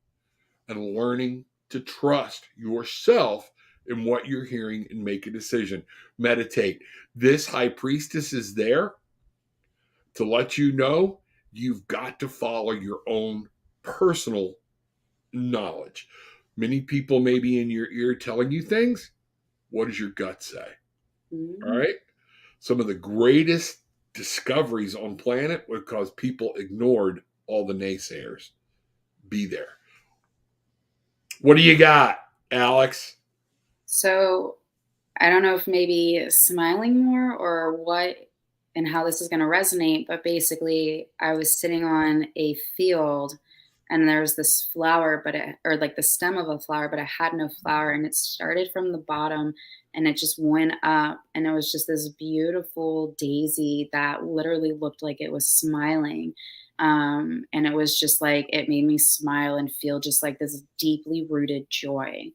S1: and learning to trust yourself in what you're hearing and make a decision. Meditate. This High Priestess is there to let you know you've got to follow your own personal knowledge. Many people may be in your ear telling you things. What does your gut say?
S2: Mm-hmm.
S1: All right. Some of the greatest discoveries on planet because people ignored all the naysayers. Be there. What do you got, Alex?
S2: So I don't know if maybe smiling more or what and how this is going to resonate, but basically, I was sitting on a field and there's this flower, or like the stem of a flower, but it had no flower. And it started from the bottom and it just went up. And it was just this beautiful daisy that literally looked like it was smiling. And it was just like, it made me smile and feel just like this deeply rooted joy.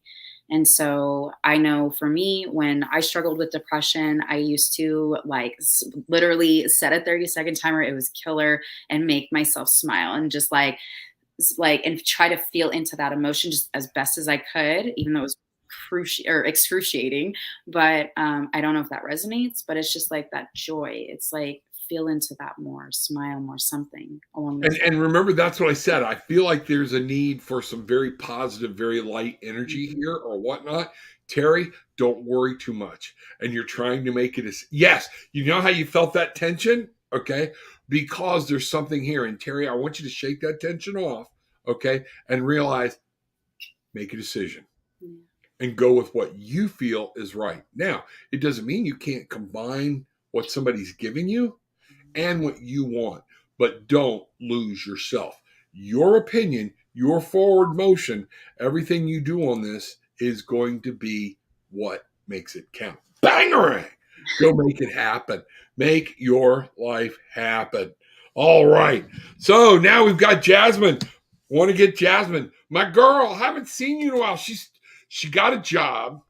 S2: And so I know for me, when I struggled with depression, I used to like literally set a 30-second timer. It was killer and make myself smile and just and try to feel into that emotion just as best as I could, even though it was excruciating. But I don't know if that resonates, but it's just like that joy. It's like feel into that more, smile more, something along those lines.
S1: And remember, that's what I said. I feel like there's a need for some very positive, very light energy
S2: Mhm.
S1: here or whatnot. Terry, don't worry too much. And you're trying to make it yes, you know how you felt that tension? Okay. Because there's something here. And Terry, I want you to shake that tension off. Okay. And realize, make a decision
S2: Yeah.
S1: and go with what you feel is right. Now, it doesn't mean you can't combine what somebody's giving you and what you want, but don't lose yourself. Your opinion, your forward motion, everything you do on this is going to be what makes it count. Bangarang! Go make it happen. Make your life happen. All right. So now we've got Jasmine. Want to get Jasmine, my girl. Haven't seen you in a while. She got a job.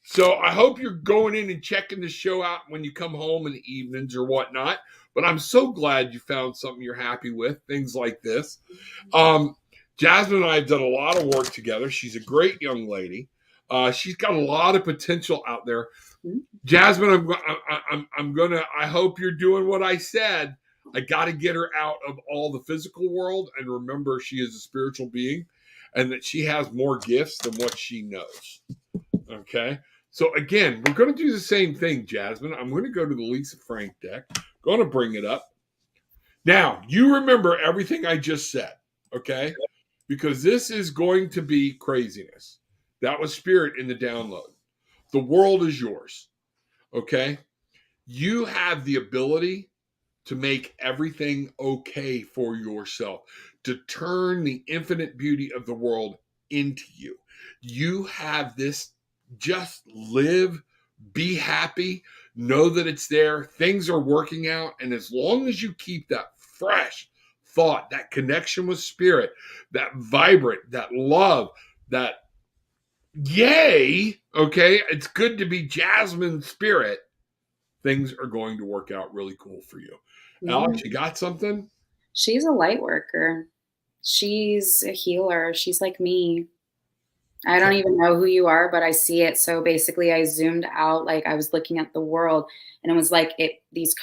S1: So I hope you're going in and checking the show out when you come home in the evenings or whatnot. But I'm so glad you found something you're happy with, things like this. Jasmine and I have done a lot of work together. She's a great young lady. She's got a lot of potential out there. Jasmine, I'm gonna. I hope you're doing what I said. I got to get her out of all the physical world and remember she is a spiritual being, and that she has more gifts than what she knows. Okay. So again, we're going to do the same thing, Jasmine. I'm going to go to the Lisa Frank deck. Going to bring it up. Now, you remember everything I just said, okay? Because this is going to be craziness. That was spirit in the download. The world is yours, okay? You have the ability to make everything okay for yourself, to turn the infinite beauty of the world into you. You have this, just live, be happy, know that it's there, things are working out. And as long as you keep that fresh thought, that connection with spirit, that vibrant, that love, that yay, okay, it's good to be Jasmine spirit, things are going to work out really cool for you.
S2: Yeah.
S1: Alex, you got something?
S2: She's a light worker. She's a healer. She's like me. I don't
S1: Okay.
S2: even know who you are, but I see it. So basically, I zoomed out, like I was looking at the world, and it was like these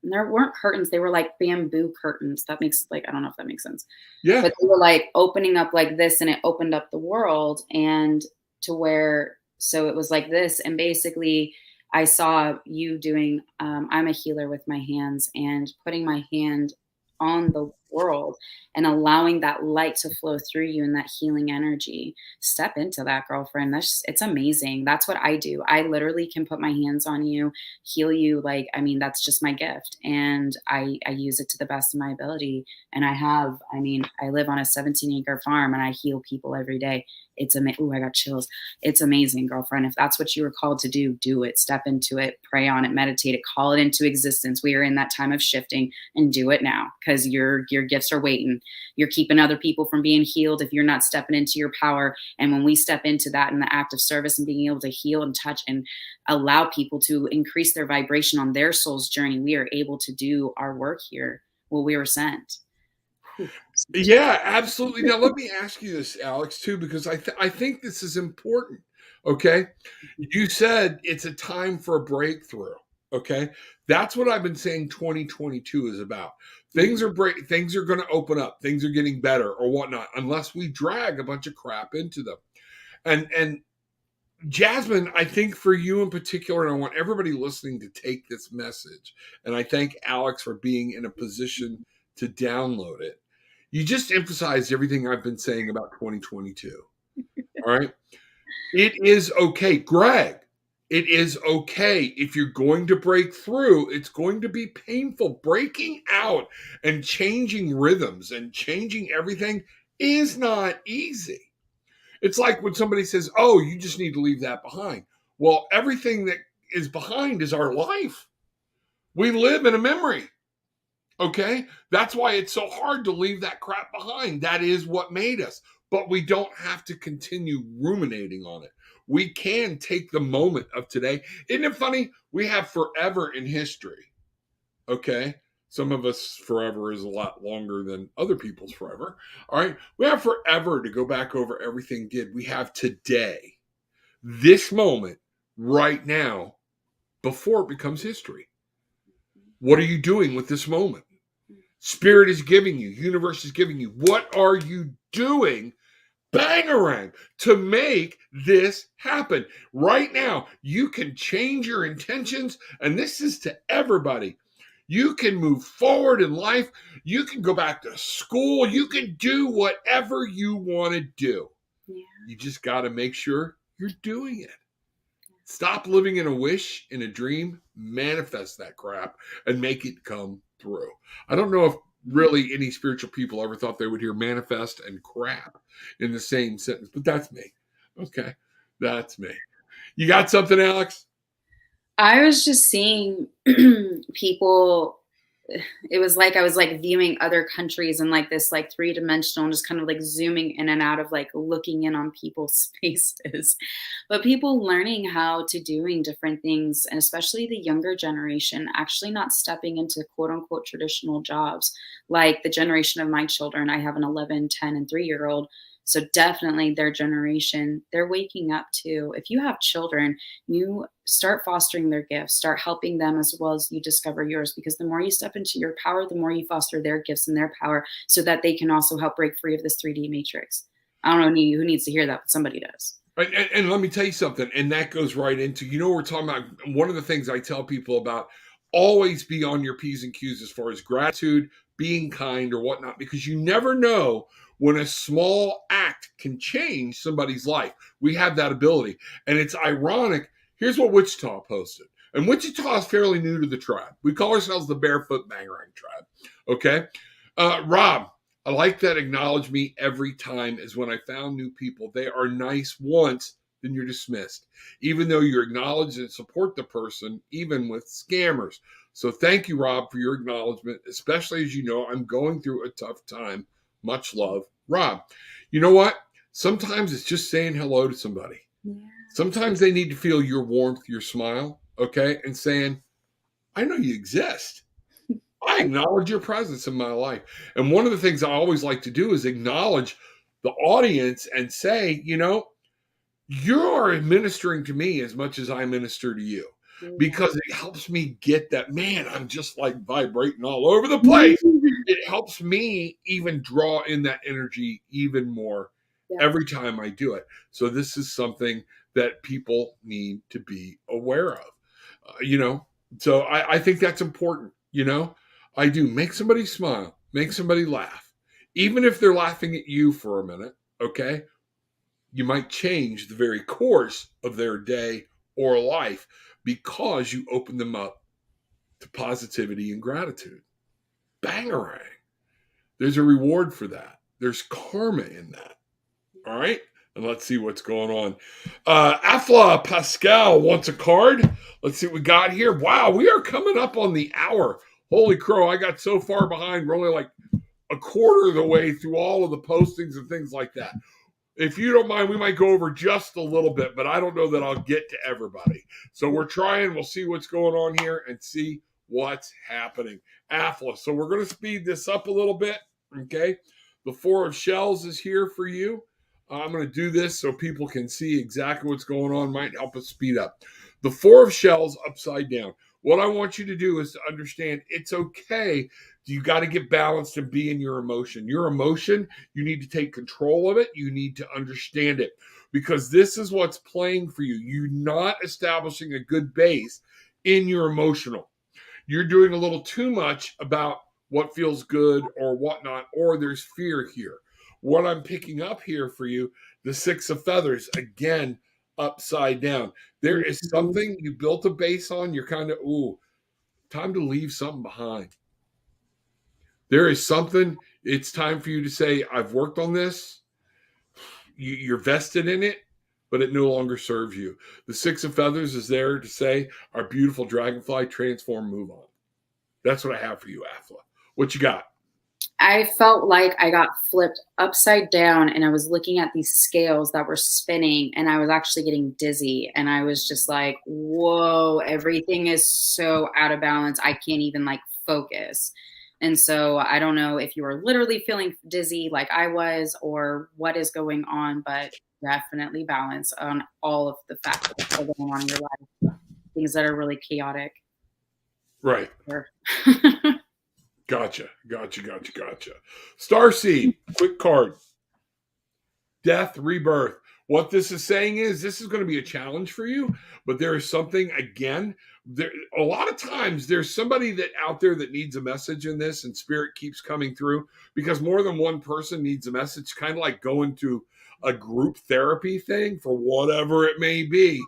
S2: there weren't curtains, they were like bamboo curtains. That makes like I don't know if that makes sense,
S1: Yeah.
S2: but they were like opening up like this, and it opened up the world, and to where so it was like this, and basically, I saw you doing. I'm a healer with my hands, and putting my hand on the world and allowing that light to flow through you and that healing energy. Step into that, girlfriend. It's amazing. That's what I do. I literally can put my hands on you, heal you. Like, I mean, that's just my gift. And I use it to the best of my ability. And I live on a 17-acre farm and I heal people every day. It's amazing. Ooh, I got chills. It's amazing, girlfriend. If that's what you were called to do, do it. Step into it, pray on it, meditate it, call it into existence. We are in that time of shifting, and do it now, because your gifts are waiting. You're keeping other people from being healed if you're not stepping into your power. And when we step into that in the act of service and being able to heal and touch and allow people to increase their vibration on their soul's journey, we are able to do our work here. Well, we were sent. Whew.
S1: Yeah, absolutely. Now, let me ask you this, Alex, too, because I think this is important. Okay. You said it's a time for a breakthrough. Okay. That's what I've been saying 2022 is about. Things are going to open up. Things are getting better or whatnot, unless we drag a bunch of crap into them. And Jasmine, I think for you in particular, and I want everybody listening to take this message, and I thank Alex for being in a position to download it. You just emphasized everything I've been saying about 2022. All right. It is okay. Greg, It is okay. If you're going to break through, it's going to be painful. Breaking out and changing rhythms and changing everything is not easy. It's like when somebody says, "Oh, you just need to leave that behind." Well, everything that is behind is our life. We live in a memory. Okay? That's why it's so hard to leave that crap behind. That is what made us. But we don't have to continue ruminating on it. We can take the moment of today. Isn't it funny? We have forever in history. Okay? Some of us forever is a lot longer than other people's forever. All right? We have forever to go back over everything did. We have today, this moment, right now, before it becomes history. What are you doing with this moment? Spirit is giving you, universe is giving you. What are you doing, bangarang, to make this happen? Right now, you can change your intentions, and this is to everybody. You can move forward in life. You can go back to school. You can do whatever you want to do.
S2: Yeah.
S1: You just got to make sure you're doing it. Stop living in a wish, in a dream, manifest that crap and make it come through. I don't know if really any spiritual people ever thought they would hear manifest and crap in the same sentence, but that's me. Okay. That's me. You got something, Alex?
S2: I was just seeing people. It was like I was like viewing other countries in like this like three-dimensional and just kind of like zooming in and out of like looking in on people's faces. But people learning how to doing different things, and especially the younger generation, actually not stepping into quote unquote traditional jobs like the generation of my children. I have an 11, 10, and 3-year-old. So definitely their generation, they're waking up to, if you have children, you start fostering their gifts, start helping them as well as you discover yours, because the more you step into your power, the more you foster their gifts and their power so that they can also help break free of this 3D matrix. I don't know who needs to hear that, but somebody does.
S1: And let me tell you something, and that goes right into, we're talking about one of the things I tell people about: always be on your P's and Q's as far as gratitude, being kind, or whatnot, because you never know when a small act can change somebody's life. We have that ability. And it's ironic. Here's what Wichita posted. And Wichita is fairly new to the tribe. We call ourselves the Barefoot Bangarang tribe. Okay. Rob, I like that acknowledge me every time is when I found new people. They are nice once, then you're dismissed, even though you acknowledge and support the person, even with scammers. So thank you, Rob, for your acknowledgement, especially as you know I'm going through a tough time. Much love, Rob. You know what? Sometimes it's just saying hello to somebody. Yeah. Sometimes they need to feel your warmth, your smile, okay? And saying, I know you exist. I acknowledge your presence in my life. And one of the things I always like to do is acknowledge the audience and say, you're administering to me as much as I minister to you. Because it helps me get that, man, I'm just like vibrating all over the place. It helps me even draw in that energy even more every time I do it. So this is something that people need to be aware of, So I think that's important, I do. Make somebody smile, make somebody laugh. Even if they're laughing at you for a minute, okay? You might change the very course of their day or life because you open them up to positivity and gratitude. Bangarang. There's a reward for that. There's karma in that. All right? And let's see what's going on. Afla Pascal wants a card. Let's see what we got here. Wow, we are coming up on the hour. Holy crow, I got so far behind. We're only like a quarter of the way through all of the postings and things like that. If you don't mind, we might go over just a little bit, but I don't know that I'll get to everybody. So we're trying. We'll see what's going on here and see what's happening. Afla. So we're going to speed this up a little bit. Okay. The Four of Shells is here for you. I'm going to do this so people can see exactly what's going on. Might help us speed up. The Four of Shells upside down. What I want you to do is to understand it's okay. You got to get balanced and be in your emotion. Your emotion, you need to take control of it. You need to understand it because this is what's playing for you. You're not establishing a good base in your emotional. You're doing a little too much about what feels good or whatnot, or there's fear here. What I'm picking up here for you, the Six of Feathers, again, upside down. There is something you built a base on. You're kind of, ooh, time to leave something behind. There is something, it's time for you to say, I've worked on this. You're vested in it, but it no longer serves you. The Six of Feathers is there to say, our beautiful dragonfly, transform, move on. That's what I have for you, Athla. What you got?
S2: I felt like I got flipped upside down and I was looking at these scales that were spinning and I was actually getting dizzy. And I was just like, whoa, everything is so out of balance. I can't even like focus. And so I don't know if you were literally feeling dizzy like I was or what is going on, but definitely balance on all of the factors that are going on in your life, things that are really chaotic.
S1: Right. Gotcha. Starseed, quick card. Death, rebirth. What this is saying is this is going to be a challenge for you, but there is something, again, there, a lot of times there's somebody that out there that needs a message in this, and spirit keeps coming through because more than one person needs a message, kind of like going to a group therapy thing for whatever it may be.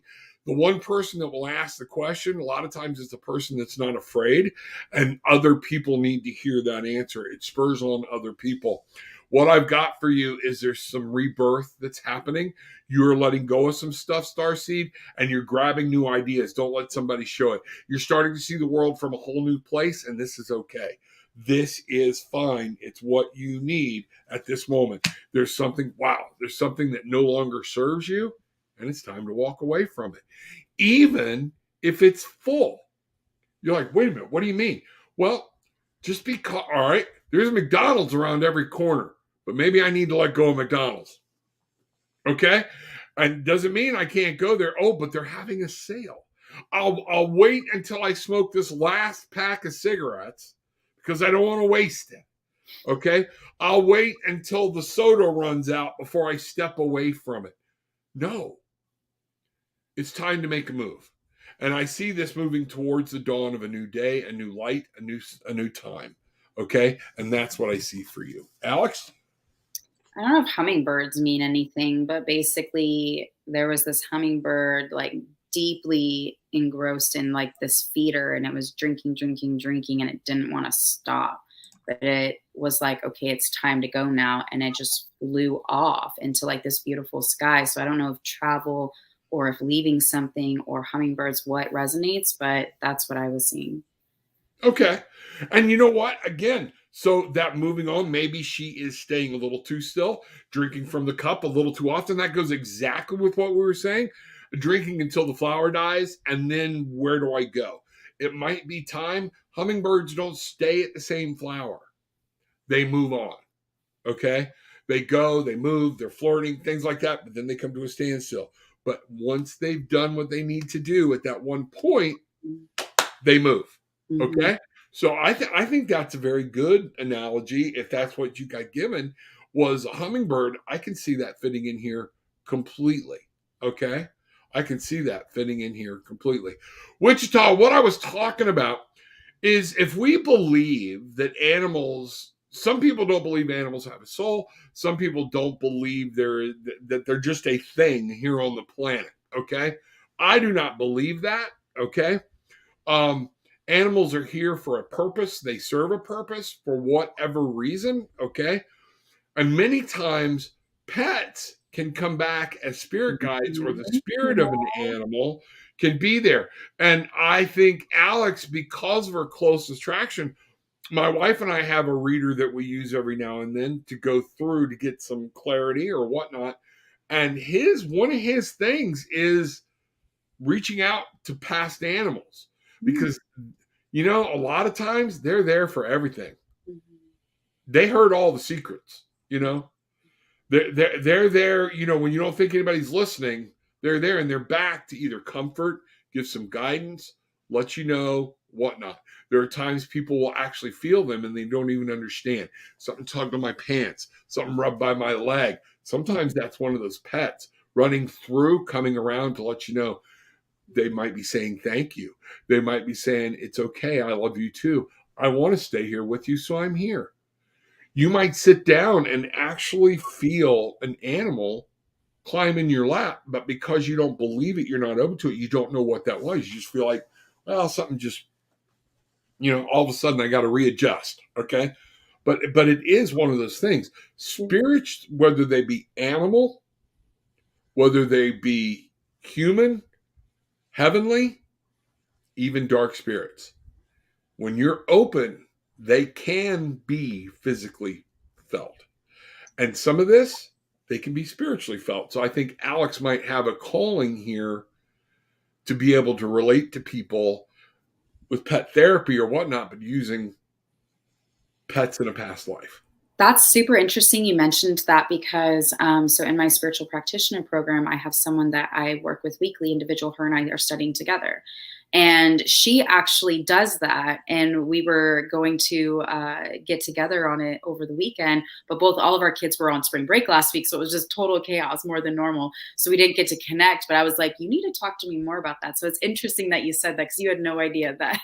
S1: The one person that will ask the question, a lot of times it's the person that's not afraid, and other people need to hear that answer. It spurs on other people. What I've got for you is there's some rebirth that's happening. You're letting go of some stuff, Starseed, and you're grabbing new ideas. Don't let somebody show it. You're starting to see the world from a whole new place, and this is okay. This is fine. It's what you need at this moment. There's something that no longer serves you, and it's time to walk away from it. Even if it's full. You're like, wait a minute, what do you mean? Well, just because, all right, there's a McDonald's around every corner, but maybe I need to let go of McDonald's. Okay? And doesn't mean I can't go there. Oh, but they're having a sale. I'll wait until I smoke this last pack of cigarettes because I don't want to waste it. Okay? I'll wait until the soda runs out before I step away from it. No. It's time to make a move. And I see this moving towards the dawn of a new day, a new light, a new time. Okay? And that's what I see for you. Alex?
S2: I don't know if hummingbirds mean anything, but basically there was this hummingbird like deeply engrossed in like this feeder and it was drinking and it didn't want to stop. But it was like, okay, it's time to go now. And it just flew off into like this beautiful sky. So I don't know if travel or if leaving something or hummingbirds, what resonates, but that's what I was seeing.
S1: Okay. And you know what? Again, so that moving on, maybe she is staying a little too still, drinking from the cup a little too often. That goes exactly with what we were saying. Drinking until the flower dies, and then where do I go? It might be time. Hummingbirds don't stay at the same flower. They move on. Okay? They go, they move, they're flirting, things like that, but then they come to a standstill. But once they've done what they need to do at that one point, they move. Okay. Mm-hmm. So I think that's a very good analogy. If that's what you got given was a hummingbird, I can see that fitting in here completely. Okay. I can see that fitting in here completely. Wichita, what I was talking about is if we believe that animals, some people don't believe animals have a soul. Some people don't believe that they're just a thing here on the planet. Okay. I do not believe that. Okay. Animals are here for a purpose. They serve a purpose for whatever reason. Okay. And many times pets can come back as spirit guides or the spirit of an animal can be there. And I think Alex, because of her close attraction, my wife and I have a reader that we use every now and then to go through to get some clarity or whatnot. And one of his things is reaching out to past animals because a lot of times they're there for everything. They heard all the secrets. They're there. When you don't think anybody's listening, they're there and they're back to either comfort, give some guidance, let you know, whatnot. There are times people will actually feel them and they don't even understand. Something tugged on my pants, something rubbed by my leg. Sometimes that's one of those pets running through, coming around to let you know. They might be saying thank you. They might be saying, it's okay. I love you too. I want to stay here with you, so I'm here. You might sit down and actually feel an animal climb in your lap, but because you don't believe it, you're not open to it, you don't know what that was. You just feel like, well, something just, all of a sudden I got to readjust. Okay. But it is one of those things. Spirits, whether they be animal, whether they be human, heavenly, even dark spirits, when you're open, they can be physically felt. And some of this, they can be spiritually felt. So I think Alex might have a calling here to be able to relate to people with pet therapy or whatnot, but using pets in a past life.
S2: That's super interesting. You mentioned that because, so in my spiritual practitioner program, I have someone that I work with weekly, individual. Her and I are studying together. And she actually does that. And we were going to get together on it over the weekend, but all of our kids were on spring break last week. So it was just total chaos, more than normal. So we didn't get to connect, but I was like, you need to talk to me more about that. So it's interesting that you said that because you had no idea that.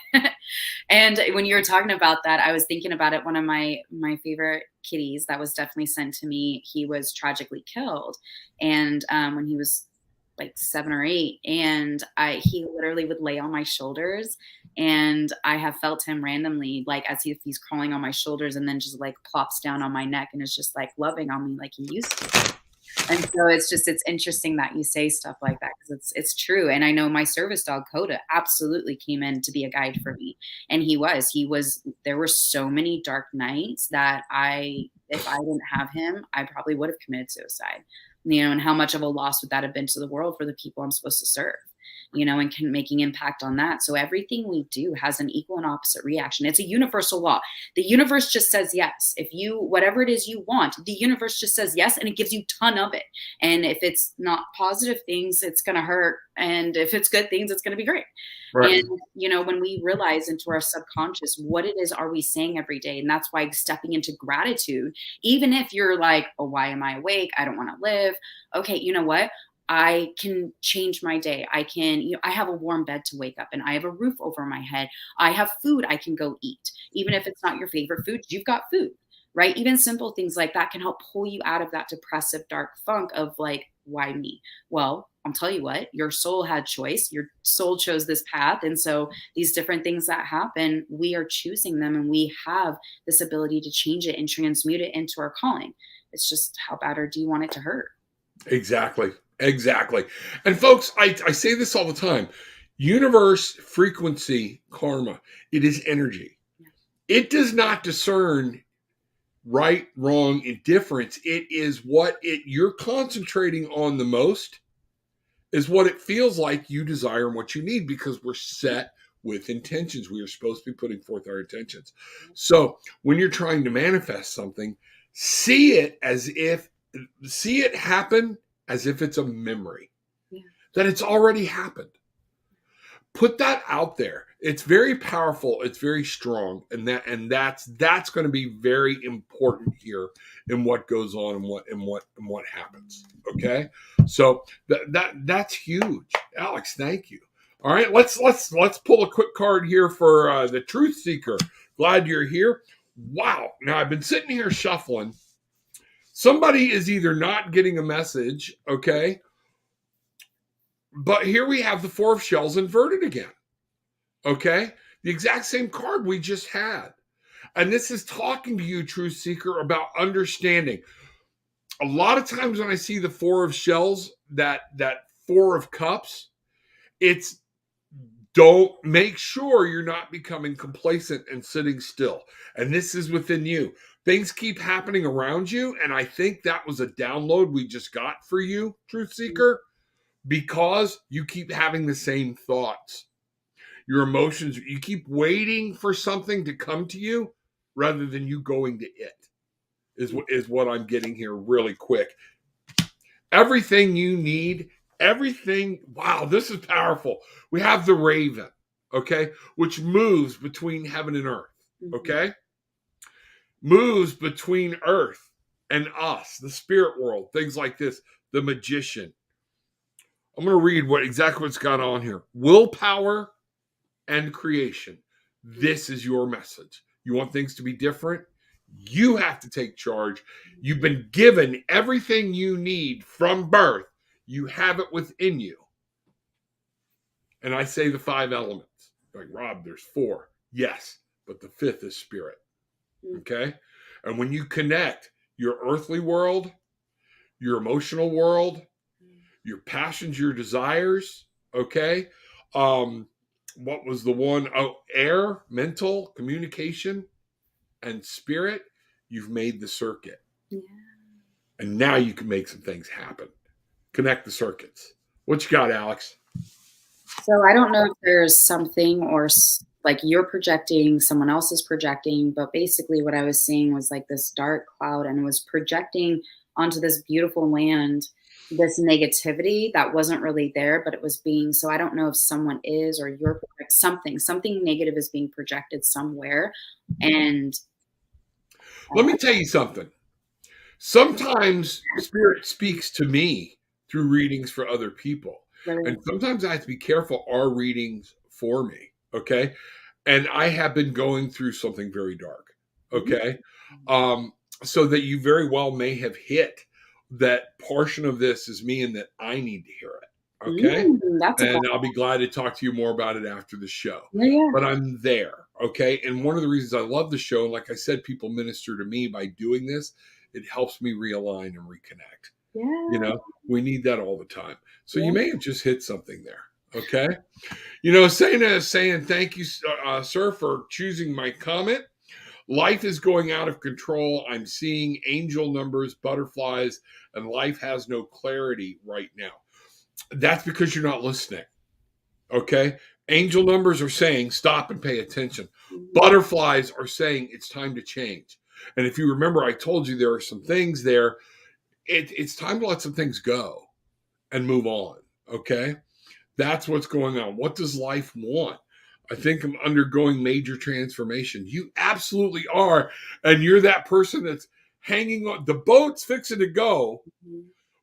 S2: And when you were talking about that, I was thinking about it. One of my favorite kitties that was definitely sent to me, he was tragically killed. And when he was like 7 or 8, and he literally would lay on my shoulders, and I have felt him randomly, like as if he's crawling on my shoulders, and then just like plops down on my neck and is just like loving on me like he used to. And so it's interesting that you say stuff like that, because it's true. And I know my service dog Coda absolutely came in to be a guide for me, and he was. There were so many dark nights that if I didn't have him, I probably would have committed suicide. And how much of a loss would that have been to the world for the people I'm supposed to serve, and making impact on that. So everything we do has an equal and opposite reaction. It's a universal law. The universe just says yes. If whatever it is you want, the universe just says yes, and it gives you a ton of it. And if it's not positive things, it's going to hurt. And if it's good things, it's going to be great. Right. And, when we realize into our subconscious, what it is are we saying every day? And that's why stepping into gratitude, even if you're like, oh, why am I awake? I don't want to live. Okay, you know what? I can change my day. I can, I have a warm bed to wake up in. I have a roof over my head. I have food I can go eat. Even if it's not your favorite food, you've got food, right? Even simple things like that can help pull you out of that depressive, dark funk of like, why me? Well, I'll tell you what, your soul had choice. Your soul chose this path. And so these different things that happen, we are choosing them, and we have this ability to change it and transmute it into our calling. It's just, how bad or do you want it to hurt?
S1: Exactly. And folks, I say this all the time. Universe, frequency, karma, it is energy. Yeah. It does not discern right, wrong, indifference. It is what you're concentrating on the most is what it feels like you desire and what you need, because we're set with intentions. We are supposed to be putting forth our intentions. So when you're trying to manifest something, see it happen as if it's a memory, that it's already happened. Put that out there. It's very powerful. It's very strong. And that's going to be very important here in what goes on and what happens. Okay. So that's huge. Alex, thank you. All right. Let's pull a quick card here for the truth seeker. Glad you're here. Wow. Now I've been sitting here shuffling. Somebody is either not getting a message. Okay. But here we have the 4 of shells inverted again. Okay? The exact same card we just had. And this is talking to you, truth seeker, about understanding. A lot of times when I see the 4 of shells, that 4 of cups, it's don't make sure you're not becoming complacent and sitting still. And this is within you. Things keep happening around you. And I think that was a download we just got for you, truth seeker, because you keep having the same thoughts. Your emotions, you keep waiting for something to come to you rather than you going to it, is what I'm getting here really quick. Everything you need, wow, this is powerful. We have the raven, okay, which moves between heaven and earth, okay? Moves between earth and us, the spirit world, things like this, the magician. I'm going to read exactly what's got on here. Willpower and creation. This is your message. You want things to be different? You have to take charge. You've been given everything you need from birth You have it within you. And I say the 5 elements. Like, Rob, there's 4. Yes, but the 5th is spirit. Okay? And when you connect your earthly world, your emotional world, your passions, your desires, okay? What was the one? Oh, air, mental, communication, and spirit. You've made the circuit.
S2: Yeah.
S1: And now you can make some things happen. Connect the circuits. What you got, Alex?
S2: So I don't know if there's something or like you're projecting, someone else is projecting, but basically what I was seeing was like this dark cloud and it was projecting onto this beautiful land this negativity that wasn't really there, but it was being, so I don't know if someone is or you're something negative is being projected somewhere. And
S1: let me tell you something. Sometimes spirit speaks to me through readings for other people.
S2: really,
S1: And sometimes I have to be careful, are readings for me? Okay. And I have been going through something very dark. Okay. So that you very well may have hit that portion of this is me and that I need to hear it. Okay.
S2: that's a
S1: And I'll be glad to talk to you more about it after the show.
S2: yeah.
S1: But I'm there. Okay. And one of the reasons I love the show, like I said, people minister to me by doing this. It helps me realign and reconnect.
S2: Yeah.
S1: You know, we need that all the time. So
S2: Yeah.
S1: you may have just hit something there. Okay. You know, Sana is saying, thank you, sir, for choosing my comment. Life is going out of control. I'm seeing angel numbers, butterflies, and life has no clarity right now. That's because you're not listening. Okay. Angel numbers are saying, stop and pay attention. Butterflies are saying it's time to change. And if you remember, I told you there are some things there. It's time to let some things go and move on. Okay. That's what's going on. What does life want? I think I'm undergoing major transformation. You absolutely are. And you're that person that's hanging on. The boat's fixing to go,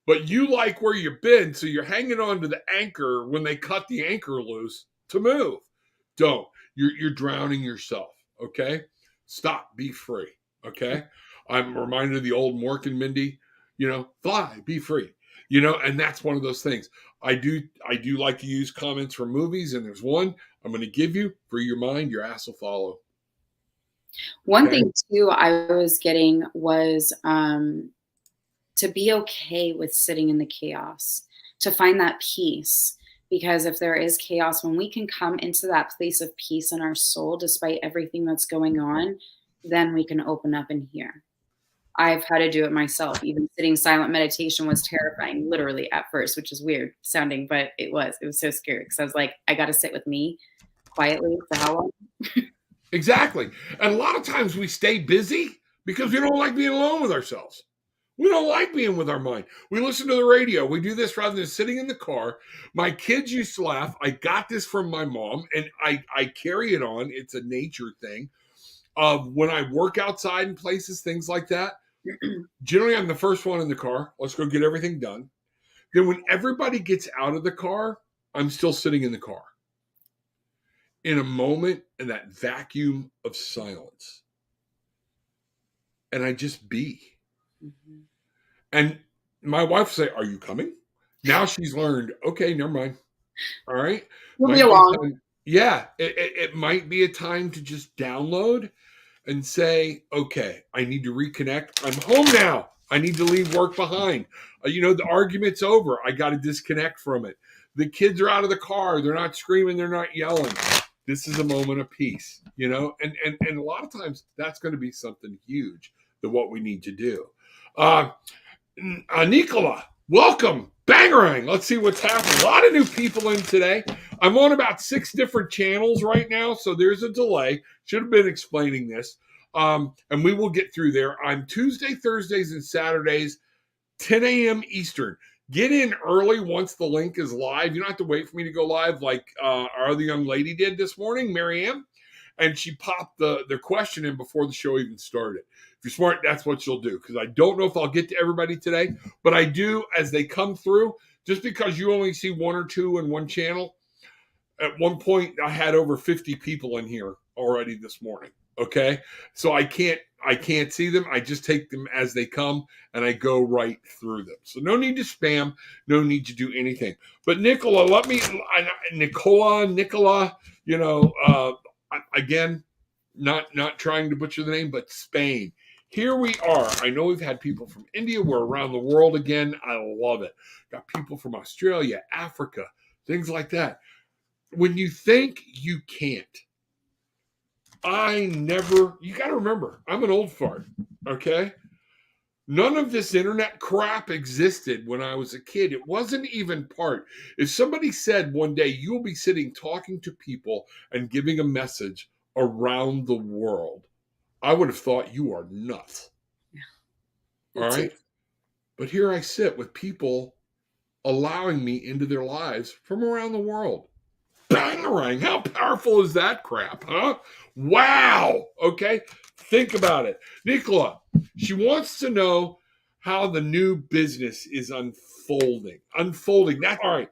S1: but you like where you've been. So you're hanging on to the anchor when they cut the anchor loose to move. Don't. You're drowning yourself. Okay. Stop. Be free. Okay. I'm reminded of the old Mork and Mindy, fly, be free, and that's one of those things. I do like to use comments from movies, and there's one I'm going to give you. Free your mind, your ass will follow.
S2: One thing too I was getting was to be okay with sitting in the chaos, to find that peace. Because if there is chaos, when we can come into that place of peace in our soul, despite everything that's going on, then we can open up and hear. I've had to do it myself. Even sitting silent meditation was terrifying, literally at first, which is weird sounding, but it was so scary because I was like, I got to sit with me quietly for how long?
S1: Exactly. And a lot of times we stay busy because we don't like being alone with ourselves. We don't like being with our mind. We listen to the radio. We do this rather than sitting in the car. My kids used to laugh. I got this from my mom, and I carry it on. It's a nature thing. When I work outside in places, things like that, generally I'm the first one in the car. Let's go get everything done. Then when everybody gets out of the car, I'm still sitting in the car in a moment in that vacuum of silence. And I just be. Mm-hmm. And my wife will say, are you coming? Now she's learned, okay, never mind. All right.
S2: We'll be along.
S1: It might be a time to just download and say, okay, I need to reconnect. I'm home now. I need to leave work behind. The argument's over. I got to disconnect from it. The kids are out of the car. They're not screaming. They're not yelling. This is a moment of peace, and a lot of times that's going to be something huge that what we need to do. Nicola, welcome. Bangarang. Let's see what's happening. A lot of new people in today. I'm on about 6 different channels right now, so there's a delay. Should have been explaining this. And we will get through there. I'm Tuesday, Thursdays, and Saturdays, 10 a.m. Eastern. Get in early once the link is live. You don't have to wait for me to go live like our other young lady did this morning, Marianne. And she popped the question in before the show even started. If you're smart, that's what you'll do. Because I don't know if I'll get to everybody today, but I do as they come through. Just because you only see 1 or 2 in one channel, at one point I had over 50 people in here already this morning. Okay. So I can't see them. I just take them as they come and I go right through them. So no need to spam, no need to do anything. But Nicola, Nicola, again, not trying to butcher the name, but Spain. Here we are. I know we've had people from India. We're around the world again. I love it. Got people from Australia, Africa, things like that. When you think you can't, you got to remember, I'm an old fart, okay? None of this internet crap existed when I was a kid. It wasn't even part. If somebody said one day you'll be sitting talking to people and giving a message around the world, I would have thought you are nuts.
S2: Yeah.
S1: All right? But here I sit with people allowing me into their lives from around the world. Bangarang, how powerful is that crap, huh? Wow. Okay, think about it. Nicola, she wants to know how the new business is unfolding. That's all right.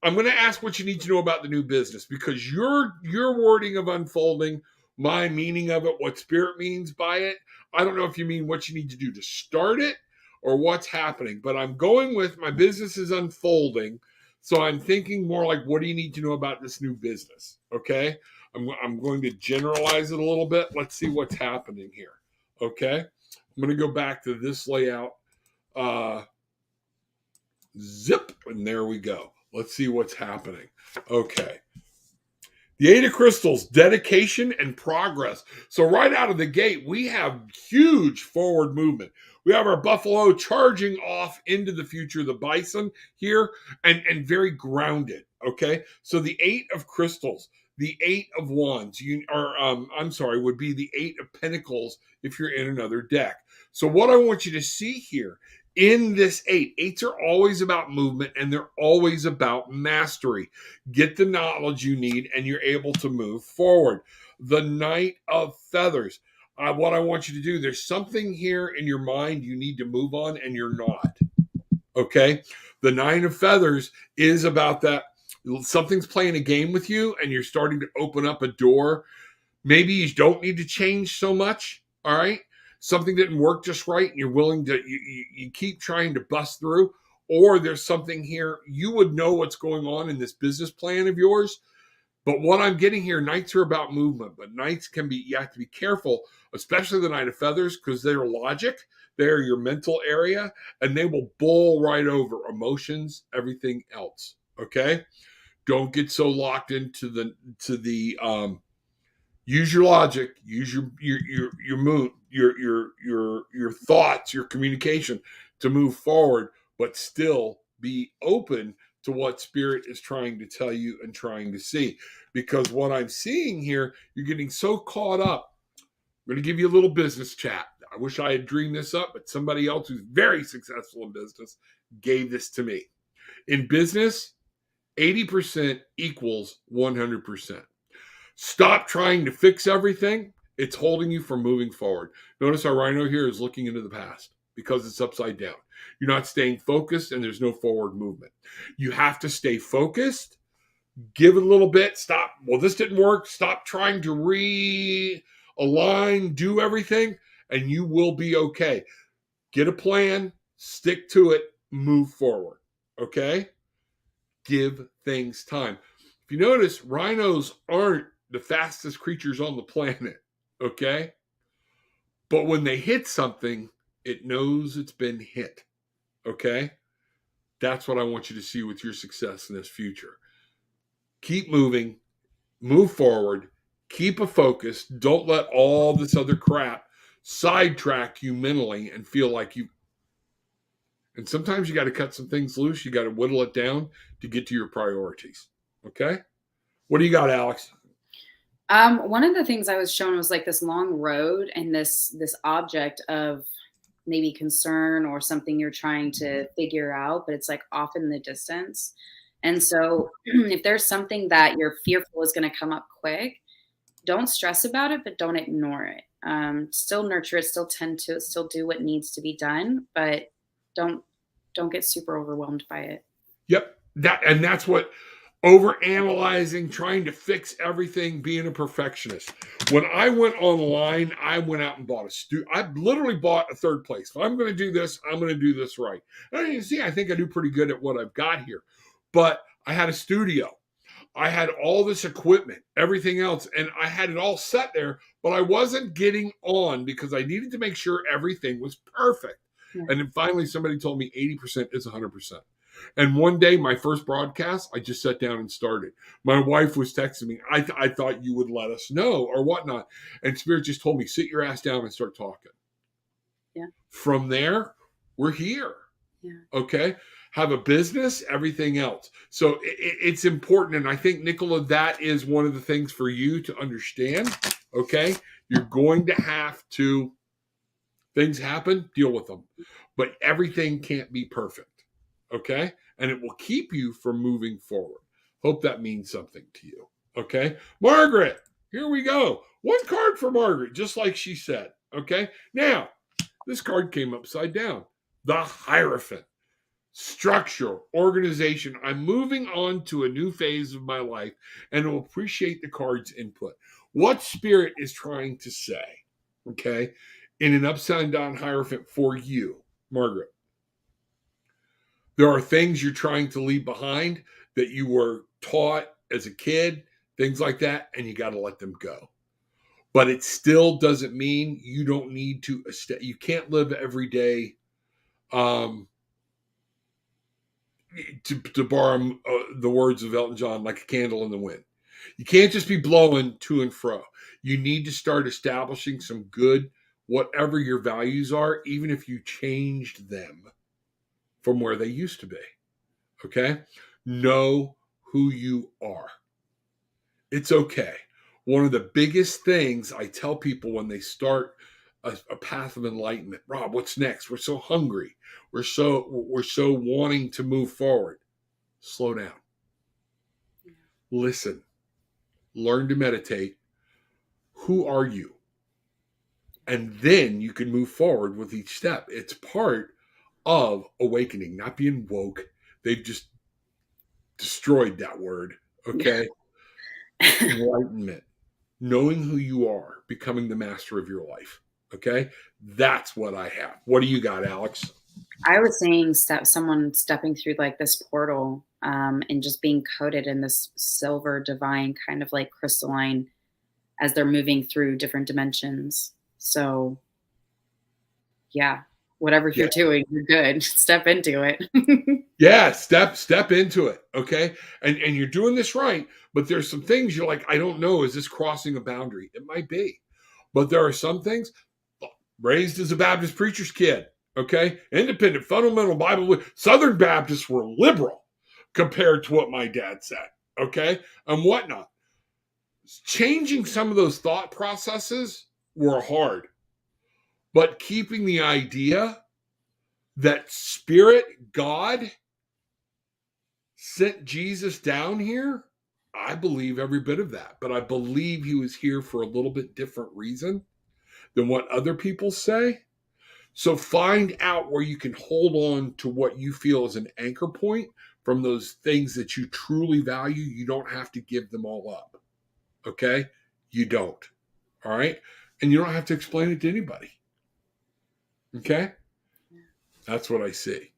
S1: I'm going to ask what you need to know about the new business, because your wording of unfolding, my meaning of it, what spirit means by it, I don't know if you mean what you need to do to start it or what's happening, but I'm going with my business is unfolding. So I'm thinking more like, what do you need to know about this new business? Okay. I'm going to generalize it a little bit. Let's see what's happening here. Okay. I'm going to go back to this layout. Zip. And there we go. Let's see what's happening. Okay. The Eight of Crystals, dedication and progress. So right out of the gate, we have huge forward movement. We have our buffalo charging off into the future, the bison here, and very grounded. Okay. So the Eight of Crystals, the Eight of Wands, would be the Eight of Pentacles if you're in another deck. So what I want you to see here in this eights are always about movement, and they're always about mastery. Get the knowledge you need and you're able to move forward. The Knight of Feathers. What I want you to do, there's something here in your mind you need to move on and you're not. Okay. The Nine of Feathers is about that. Something's playing a game with you and you're starting to open up a door. Maybe you don't need to change so much. All right. Something didn't work just right and you're willing to, you keep trying to bust through. Or there's something here, you would know what's going on in this business plan of yours. But what I'm getting here, Knights are about movement, but Knights you have to be careful, especially the Knight of Feathers, because they're logic, they're your mental area, and they will bowl right over emotions, everything else. Okay? Don't get so locked into the use your logic, use your mood, your thoughts, your communication to move forward, but still be open to what spirit is trying to tell you and trying to see. Because what I'm seeing here, you're getting so caught up. I'm going to give you a little business chat. I wish I had dreamed this up, but somebody else who's very successful in business gave this to me. In business, 80% equals 100%. Stop trying to fix everything. It's holding you from moving forward. Notice our rhino here is looking into the past because it's upside down. You're not staying focused and there's no forward movement. You have to stay focused, give it a little bit, stop. Well, this didn't work. Stop trying to realign, do everything, and you will be okay. Get a plan, stick to it, move forward. Okay? Give things time. If you notice, rhinos aren't the fastest creatures on the planet, okay? But when they hit something, it knows it's been hit, okay? That's what I want you to see with your success in this future. Keep moving, move forward, keep a focus. Don't let all this other crap sidetrack you mentally and feel like you. And sometimes you got to cut some things loose. You got to whittle it down to get to your priorities, okay? What do you got, Alex?
S2: One of the things I was shown was like this long road and this object of maybe concern or something you're trying to figure out, but it's like off in the distance. And so if there's something that you're fearful is going to come up quick, don't stress about it, but don't ignore it. Still nurture it, still tend to it, still do what needs to be done, but don't get super overwhelmed by it.
S1: Yep. That's what over analyzing, trying to fix everything, being a perfectionist. When I went online, I went out and bought I literally bought a third place. If I'm going to do this, I'm going to do this right. And you see, I think I do pretty good at what I've got here. But I had a studio. I had all this equipment, everything else, and I had it all set there, but I wasn't getting on because I needed to make sure everything was perfect. Yeah. And then finally somebody told me 80% is 100%. And one day, my first broadcast, I just sat down and started. My wife was texting me, I thought you would let us know or whatnot. And Spirit just told me, sit your ass down and start talking.
S2: Yeah.
S1: From there, we're here. Yeah. Okay. Have a business, everything else. So it's important. And I think, Nicola, that is one of the things for you to understand. Okay. You're going to have to, things happen, deal with them. But everything can't be perfect. Okay. And it will keep you from moving forward. Hope that means something to you. Okay. Margaret, here we go. One card for Margaret, just like she said. Okay. Now, this card came upside down. The Hierophant. Structure, organization. I'm moving on to a new phase of my life and will appreciate the card's input. What Spirit is trying to say, okay, in an upside down Hierophant for you, Margaret. There are things you're trying to leave behind that you were taught as a kid, things like that, and you got to let them go. But it still doesn't mean you don't need to, you can't live every day, to borrow the words of Elton John, like a candle in the wind. You can't just be blowing to and fro. You need to start establishing some good, whatever your values are, even if you changed them from where they used to be. Okay? Know who you are. It's okay. One of the biggest things I tell people when they start a path of enlightenment, Rob, what's next? We're so hungry. We're so wanting to move forward. Slow down. Yeah. Listen. Learn to meditate. Who are you? And then you can move forward with each step. It's part of awakening, not being woke. They've just destroyed that word. Okay. Enlightenment. Knowing who you are, becoming the master of your life. Okay. That's what I have. What do you got, Alex?
S2: I was saying someone stepping through like this portal and just being coated in this silver divine kind of like crystalline as they're moving through different dimensions. So yeah, whatever you're doing, you're good. Step into it.
S1: Yeah, step into it. Okay. And you're doing this right, but there's some things you're like, I don't know, is this crossing a boundary? It might be. But there are some things, raised as a Baptist preacher's kid, okay? Independent, fundamental Bible. Southern Baptists were liberal compared to what my dad said, okay? And whatnot. Changing some of those thought processes were hard. But keeping the idea that Spirit, God, sent Jesus down here, I believe every bit of that. But I believe he was here for a little bit different reason than what other people say. So find out where you can hold on to what you feel is an anchor point from those things that you truly value. You don't have to give them all up. Okay? You don't. All right? And you don't have to explain it to anybody. Okay? That's what I see,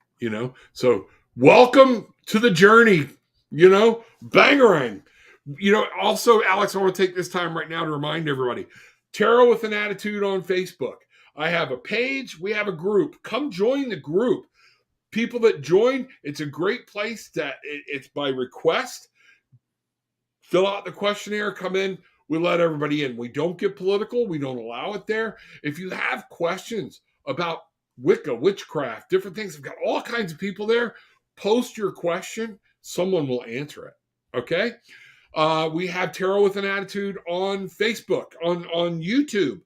S1: So welcome to the journey, Bangarang. Also, Alex, I want to take this time right now to remind everybody, Tarot with an Attitude on Facebook. I have a page. We have a group. Come join the group. People that join, it's a great place. It's by request. Fill out the questionnaire. Come in. We let everybody in. We don't get political. We don't allow it there. If you have questions about Wicca, witchcraft, different things, I've got all kinds of people there. Post your question. Someone will answer it. Okay? We have Tarot with an Attitude on Facebook, on YouTube.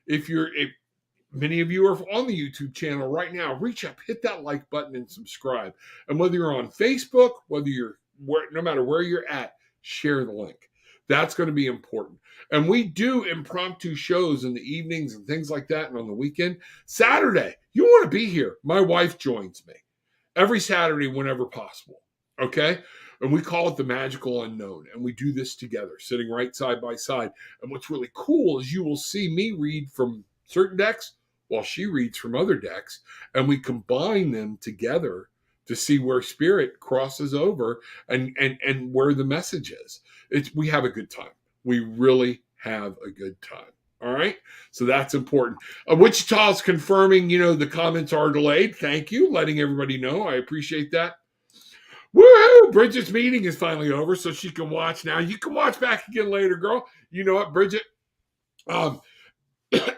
S1: If many of you are on the YouTube channel right now, reach up, hit that like button and subscribe. And whether you're on Facebook, no matter where you're at, share the link. That's going to be important. And we do impromptu shows in the evenings and things like that, and on the weekend. Saturday, you want to be here. My wife joins me every Saturday whenever possible. Okay? And we call it the magical unknown. And we do this together, sitting right side by side. And what's really cool is you will see me read from certain decks while she reads from other decks. And we combine them together to see where spirit crosses over and where the message is. We have a good time. We really have a good time. All right. So that's important. Wichita's confirming, the comments are delayed. Thank you. Letting everybody know. I appreciate that. Woohoo! Bridget's meeting is finally over, so she can watch now. You can watch back again later, girl. You know what, Bridget? I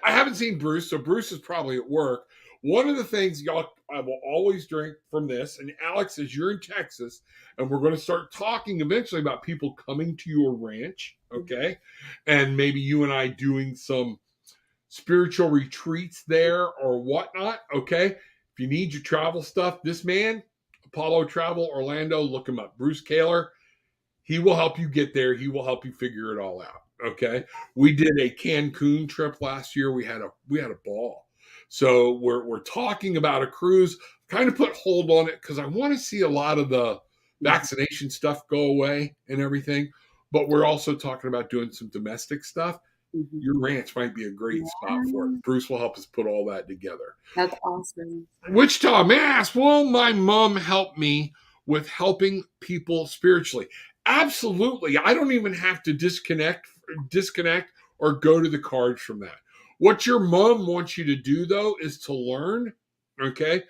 S1: haven't seen Bruce, so Bruce is probably at work. One of the things, y'all, I will always drink from this, and Alex says you're in Texas, and we're going to start talking eventually about people coming to your ranch, okay? And maybe you and I doing some spiritual retreats there or whatnot, okay? If you need your travel stuff, this man, Apollo Travel Orlando, look him up. Bruce Kaler, he will help you get there. He will help you figure it all out, okay? We did a Cancun trip last year. We had a ball. So we're talking about a cruise. Kind of put hold on it because I want to see a lot of the vaccination stuff go away and everything. But we're also talking about doing some domestic stuff. Mm-hmm. Your ranch might be a great spot for it. Bruce will help us put all that together.
S2: That's awesome.
S1: Wichita, may I ask, will my mom help me with helping people spiritually? Absolutely. I don't even have to disconnect or go to the cards from that. What your mom wants you to do, though, is to learn, okay?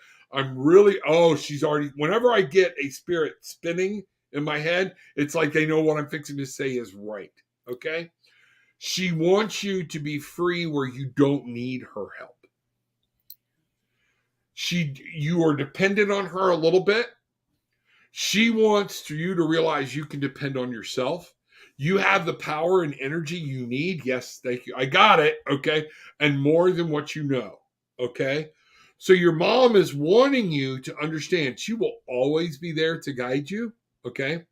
S1: She's already, whenever I get a spirit spinning in my head, it's like they know what I'm fixing to say is right, okay? She wants you to be free where you don't need her help. You are dependent on her a little bit. She wants you to realize you can depend on yourself. You have the power and energy you need. Yes, thank you. I got it. Okay. And more than what you know. Okay. So your mom is wanting you to understand she will always be there to guide you. Okay.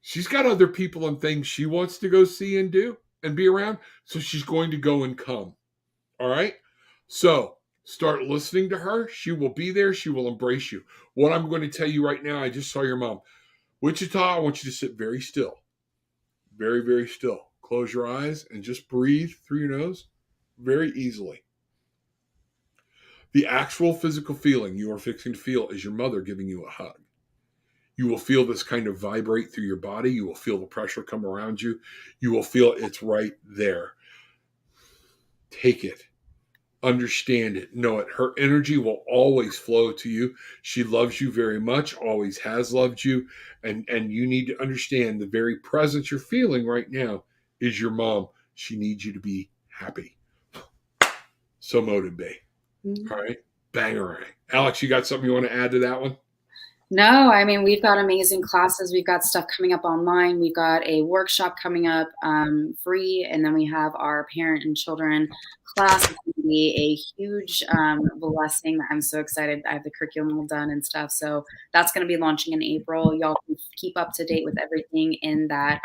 S1: She's got other people and things she wants to go see and do and be around. So she's going to go and come. All right. So start listening to her. She will be there. She will embrace you. What I'm going to tell you right now, I just saw your mom. Wichita, I want you to sit very still. Very, very still. Close your eyes and just breathe through your nose very easily. The actual physical feeling you are fixing to feel is your mother giving you a hug. You will feel this kind of vibrate through your body. You will feel the pressure come around you. You will feel it's right there. Take it. Understand it. Know it. Her energy will always flow to you. She loves you very much, always has loved you. And you need to understand the very presence you're feeling right now is your mom. She needs you to be happy. So motive, babe. Mm-hmm. All right. Bangarang. Alex, you got something you want to add to that one?
S2: No, I mean, we've got amazing classes. We've got stuff coming up online. We've got a workshop coming up free. And then we have our parent and children class. It's going to be a huge blessing. I'm so excited. I have the curriculum all done and stuff. So that's going to be launching in April. Y'all can keep up to date with everything in that,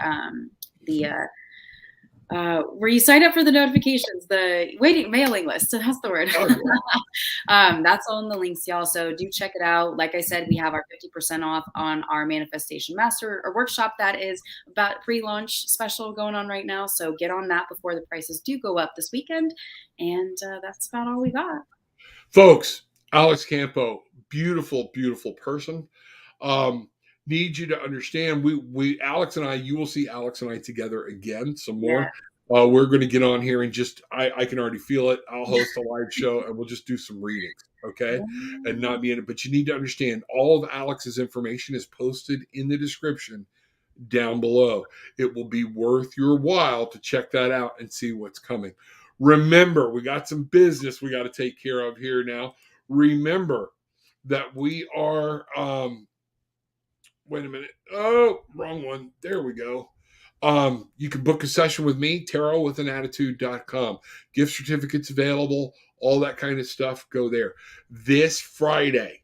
S2: where you sign up for the notifications, the mailing list. So that's the word. Oh, yeah. That's all in the links, y'all. So do check it out. Like I said, we have our 50% off on our Manifestation Master or workshop that is about pre-launch special going on right now. So get on that before the prices do go up this weekend. And that's about all we got.
S1: Folks, Alex Campo, beautiful, beautiful person. Need you to understand, we Alex and I, you will see Alex and I together again some more. Yeah. We're going to get on here and just, I can already feel it. I'll host a live show and we'll just do some readings, okay? Yeah. And not be in it. But you need to understand, all of Alex's information is posted in the description down below. It will be worth your while to check that out and see what's coming. Remember, we got some business we got to take care of here now. Remember that we are, wait a minute. Oh, wrong one. There we go. You can book a session with me, tarotwithanattitude.com. Gift certificates available, all that kind of stuff. Go there. This Friday,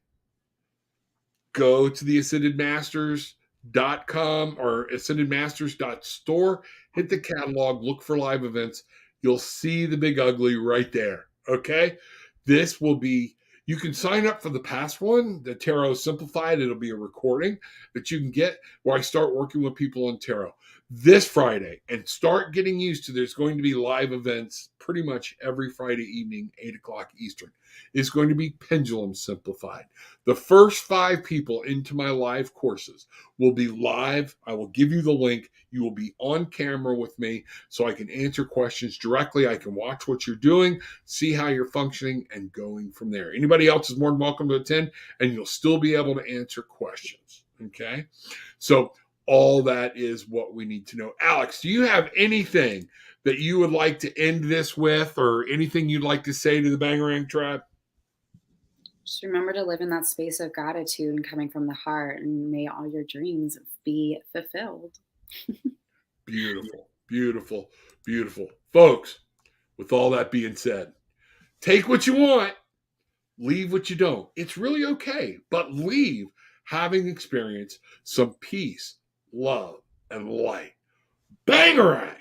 S1: go to the ascendedmasters.com or ascendedmasters.store. Hit the catalog, look for live events. You'll see the big ugly right there. Okay? This will be, You can sign up for the past one, the Tarot Simplified. It'll be a recording that you can get where I start working with people on tarot this Friday, and start getting used to there's going to be live events pretty much every Friday evening, 8 o'clock Eastern. It's going to be Pendulum Simplified. The first 5 people into my live courses will be live. I will give you the link. You will be on camera with me so I can answer questions directly. I can watch what you're doing, see how you're functioning, and going from there. Anybody else is more than welcome to attend, and you'll still be able to answer questions. Okay? So all that is what we need to know. Alex, do you have anything that you would like to end this with, or anything you'd like to say to the Bangarang tribe?
S2: Just remember to live in that space of gratitude and coming from the heart, and may all your dreams be fulfilled.
S1: Beautiful, beautiful, beautiful. Folks, with all that being said, take what you want, leave what you don't. It's really okay, but leave having experienced some peace, love, and light. Bangarang!